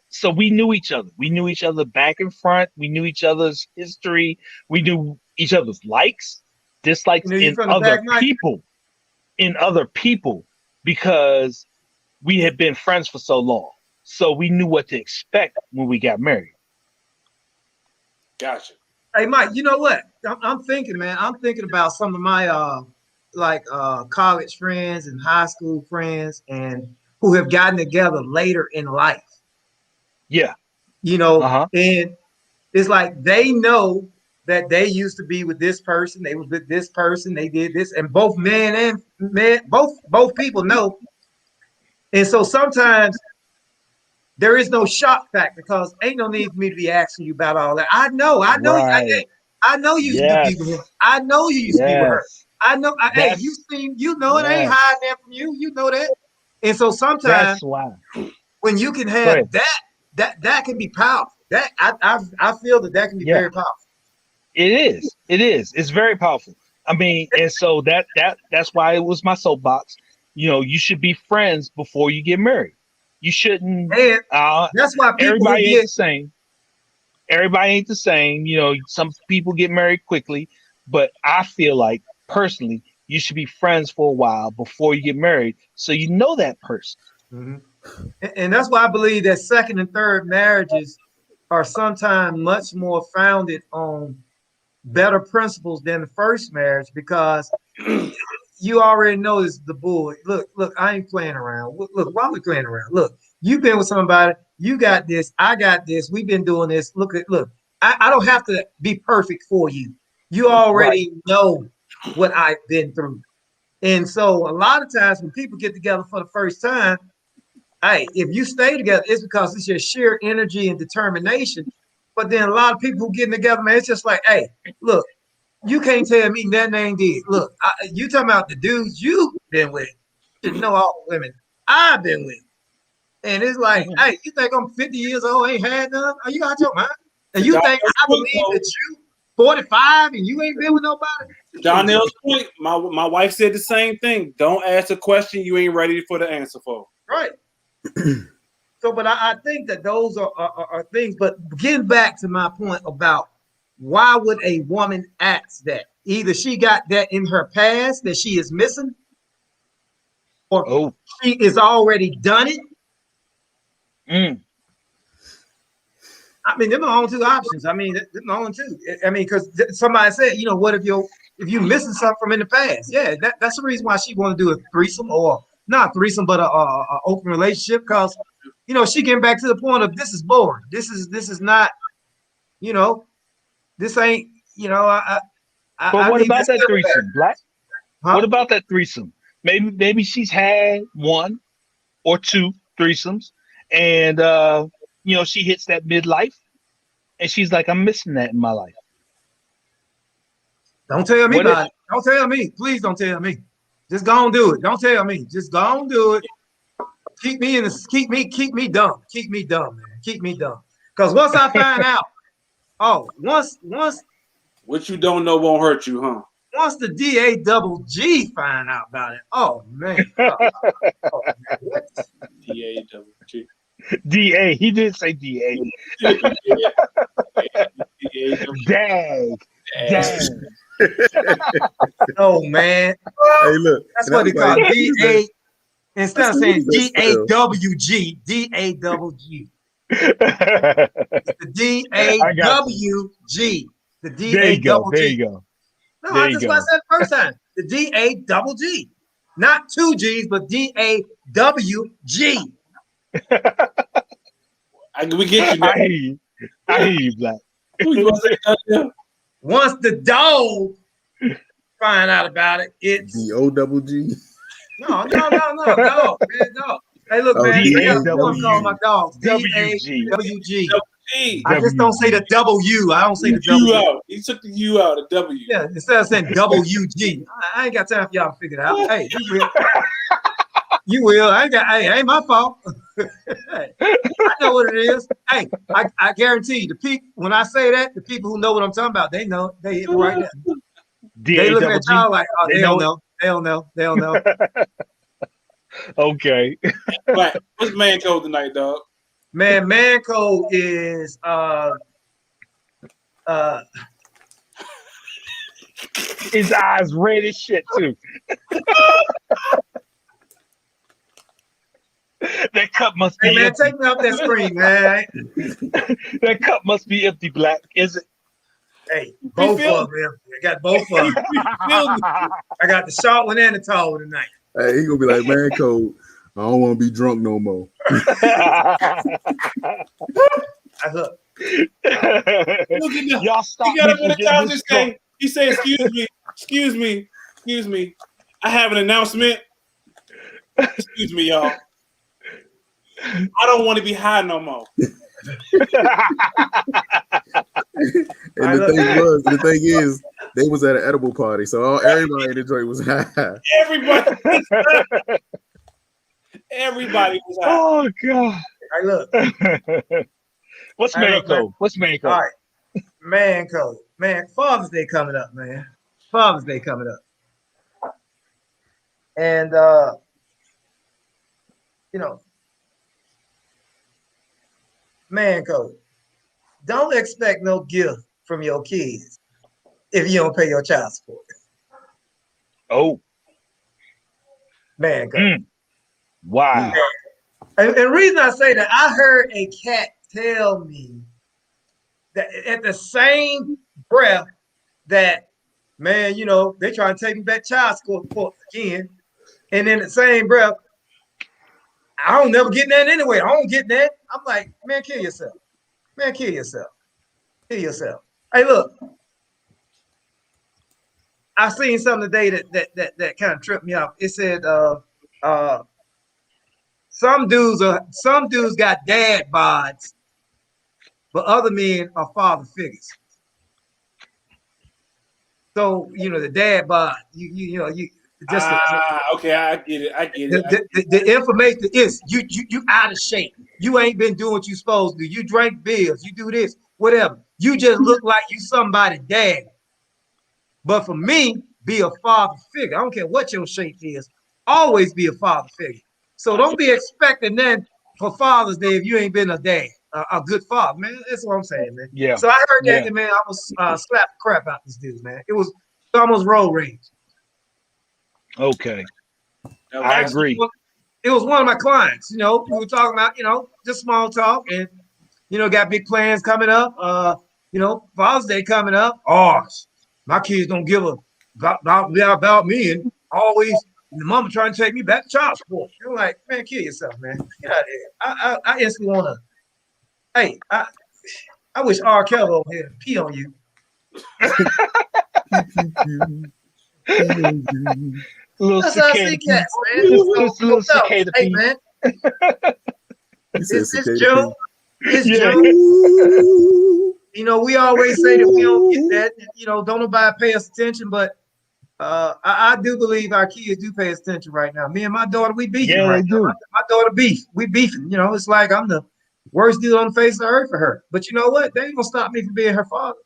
so we knew each other. We knew each other back and front. We knew each other's history. We knew each other's likes, dislikes in other people because we had been friends for so long. So we knew what to expect when we got married. Gotcha. Hey, Mike, you know what? I'm thinking, man. I'm thinking about some of my college friends and high school friends and who have gotten together later in life. Yeah. And it's like they know that they used to be with this person, they were with this person, they did this, and both both people know. And so sometimes there is no shock factor because ain't no need for me to be asking you about all that. I know, right. I know you used to be with her. I know you used to be with her. I know. Hey, it ain't hiding that from you. You know that. And so sometimes when you can have that can be powerful. That I feel that can be very powerful. It is. It's very powerful. I mean, and so that's why it was my soapbox. You should be friends before you get married. You shouldn't. And that's why everybody ain't the same. Everybody ain't the same. Some people get married quickly, but I feel like personally, you should be friends for a while before you get married, so you know that person. Mm-hmm. And that's why I believe that second and third marriages are sometimes much more founded on better principles than the first marriage because you already know this is the bull. Look, I ain't playing around. Look, why am I playing around? Look, you've been with somebody. You got this. I got this. We've been doing this. Look. I don't have to be perfect for you. You already know what I've been through. And so a lot of times when people get together for the first time, hey, if you stay together, it's because it's your sheer energy and determination. But then a lot of people who getting together, man, it's just like, hey, look, you can't tell me nothing ain't did. Look, you talking about the dudes you've been with. You should know all the women I've been with. And it's like, hey, you think I'm 50 years old, ain't had none? Are you out your mind? And you think I believe that you 45 and you ain't been with nobody? Donnell's point, my wife said the same thing. Don't ask a question you ain't ready for the answer for. Right. So, but I think that those are things. But getting back to my point about why would a woman ask that? Either she got that in her past that she is missing, or she is already done it. I mean, them are only two options. I mean, them are only two. I mean, because somebody said, you know, what if you missing something from in the past? Yeah, that's the reason why she want to do a threesome, or not a threesome, but a open relationship, because you know she getting back to the point of this is boring. This is not, you know, this ain't, you know. But what about that threesome, Black? Huh? What about that threesome? Maybe she's had one or two threesomes, and you know, she hits that midlife, and she's like, I'm missing that in my life. Don't tell me about it. Don't tell me. Please don't tell me. Just go and do it. Don't tell me. Just go and do it. Keep me dumb. Keep me dumb, man. Keep me dumb. Because once I find out, once what you don't know won't hurt you, huh? Once the DAGG find out about it, oh man. DAGG. DA. He did say DA. Dag. Oh man. Hey, look. That's what they call DA. Instead of saying DAWG, DAGG. The DAWG. The DAGG. There you go. There you go. No, I just said the first time. The DAGG. Not two G's, but DAWG. We get you. I hear you, Black. Once the dog find out about it, it's DOGG. No, man, no. Hey, look, man, I'm calling my dogs DAWG. I just don't say the W. I don't say the W. Out. He took the U out of W. Yeah, instead of saying WG. I ain't got time for y'all to figure it out. Hey, you will. You will. Hey, ain't my fault. Hey, I know what it is. Hey, I guarantee you, the people, when I say that, the people who know what I'm talking about, they know. They hit me right there. They looking at y'all like, oh, they don't know. They don't know. Okay. Right. What's man code tonight, dog? Man code is his eyes red as shit too. That cup must be man, empty. take me off that screen, man. That cup must be empty, Black. Is it? Hey, both of them. I got both of them. I got the short one and the tall one tonight. Hey, he gonna be like, man, Cole, I don't want to be drunk no more. Y'all stop. You gotta monetize this thing. He said, excuse me. I have an announcement. Excuse me, y'all. I don't want to be high no more. And the thing is, they was at an edible party, so everybody in the joint was high. Everybody was high. Oh God! Hey, look. What's man code? What's man code? All right, man code. Man, Father's Day coming up, man. Father's Day coming up, and you know, man code. Don't expect no gift from your kids if you don't pay your child support. Oh, man code. Wow. And the reason I say that, I heard a cat tell me that at the same breath that, man, you know, they try to take me back child support again. And in the same breath, I don't never get that anyway. I don't get that. I'm like, man, kill yourself. Man, kill yourself. Kill yourself. Hey, look. I seen something today that kind of tripped me up. It said some dudes got dad bods, but other men are father figures. So the dad bod, you just okay, I get it. the information is you out of shape. You ain't been doing what you supposed to do. You drink beers, you do this, whatever. You just look like you somebody's dad. But for me, be a father figure. I don't care what your shape is. Always be a father figure. So don't be expecting then for Father's Day if you ain't been a dad, a good father, man. That's what I'm saying, man. Yeah. So I heard that, man. I was slap the crap out this dude, man. It was almost road rage. Okay. I Actually, agree. it was one of my clients. We were talking about, just small talk, and got big plans coming up. Father's Day coming up. Oh, my kids don't give a about me, and always the mama trying to take me back to child support. You're like, man, kill yourself, man. Get out of here. I instantly want to. Hey, I wish R. Kelly over here to pee on you. Little That's how I see cats, man. Just a little cicada Hey, pee. man. It's Joe. It's Joe. We always say that we don't get that. Don't nobody pay us attention, but I do believe our kids do pay us attention right now. Me and my daughter, we beefing right now. My daughter beef. We beefing. It's like I'm the worst dude on the face of the earth for her. But you know what? They ain't gonna stop me from being her father.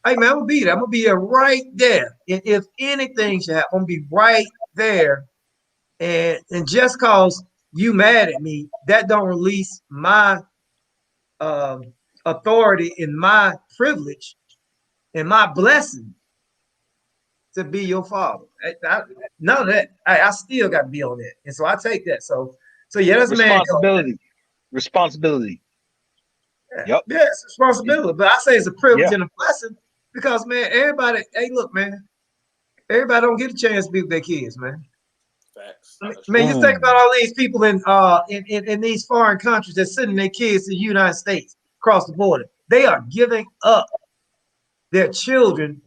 Hey man, I'm gonna be there. I'm gonna be there right there. And if anything should happen, I'm gonna be right there. And just cause you mad at me, that don't release my authority and my privilege and my blessing to be your father. None of that. I still got to be on that, and so I take that. So yeah, that's responsibility. Responsibility. Yeah, it's responsibility, but I say it's a privilege and a blessing because man, everybody. Hey, look, man, everybody don't get a chance to be with their kids, man. Facts. Man, you think about all these people in these foreign countries that sending their kids to the United States across the border. They are giving up their children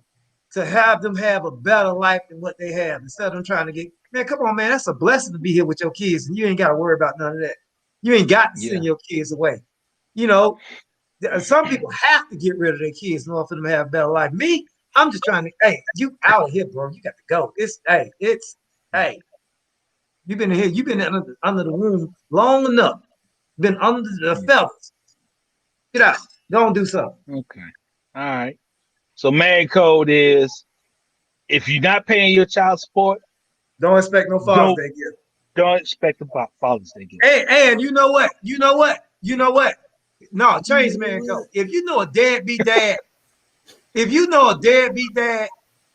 to have them have a better life than what they have instead of them trying to get. Man, come on, man, that's a blessing to be here with your kids, and you ain't got to worry about none of that. You ain't got to send your kids away. Some people have to get rid of their kids in order for them to have a better life. Me, I'm just trying to. Hey, you out of here, bro. You got to go. Hey. You've been here. You've been under the womb long enough. Been under the fellas. Get out. Go and do something. Okay. All right. So man code is if you're not paying your child support, don't expect no Father's Day gift. Don't expect a Father's Day gift. And you know what? No, change man code. If you know a deadbeat dad,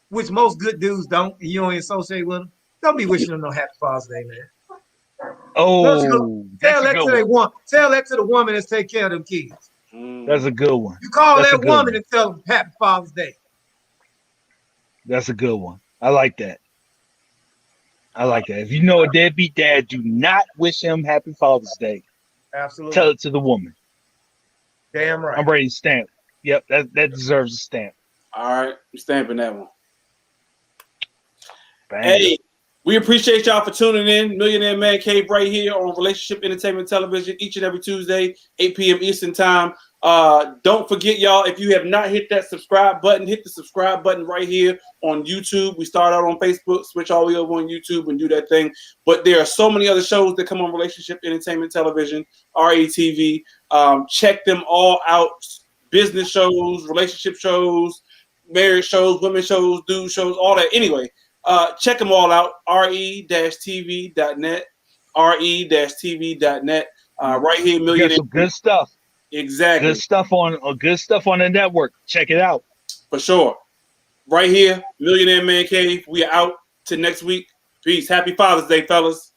which most good dudes don't, and you don't associate with them, don't be wishing them no happy Father's Day, man. Oh, tell that to the woman that's taking care of them kids. That's a good one. You call that woman and tell them happy Father's Day. That's a good one. I like that. If you know a deadbeat dad, do not wish him happy Father's Day. Absolutely. Tell it to the woman. Damn right. I'm ready to stamp. Yep, that deserves a stamp. All right, I'm stamping that one. Bang. Hey, we appreciate y'all for tuning in. Millionaire Man Cave right here on Relationship Entertainment Television each and every Tuesday, 8 p.m. Eastern Time. Don't forget, y'all, if you have not hit that subscribe button, hit the subscribe button right here on YouTube. We start out on Facebook, switch all the way over on YouTube and do that thing. But there are so many other shows that come on Relationship Entertainment Television, RETV. Check them all out. Business shows, relationship shows, marriage shows, women shows, dude shows, all that. Anyway, check them all out. re-tv.net. re-tv.net. Right here, Millionaire. Some good stuff. Exactly. Good stuff on the network. Check it out. For sure. Right here, Millionaire Man Cave. We are out till next week. Peace. Happy Father's Day, fellas.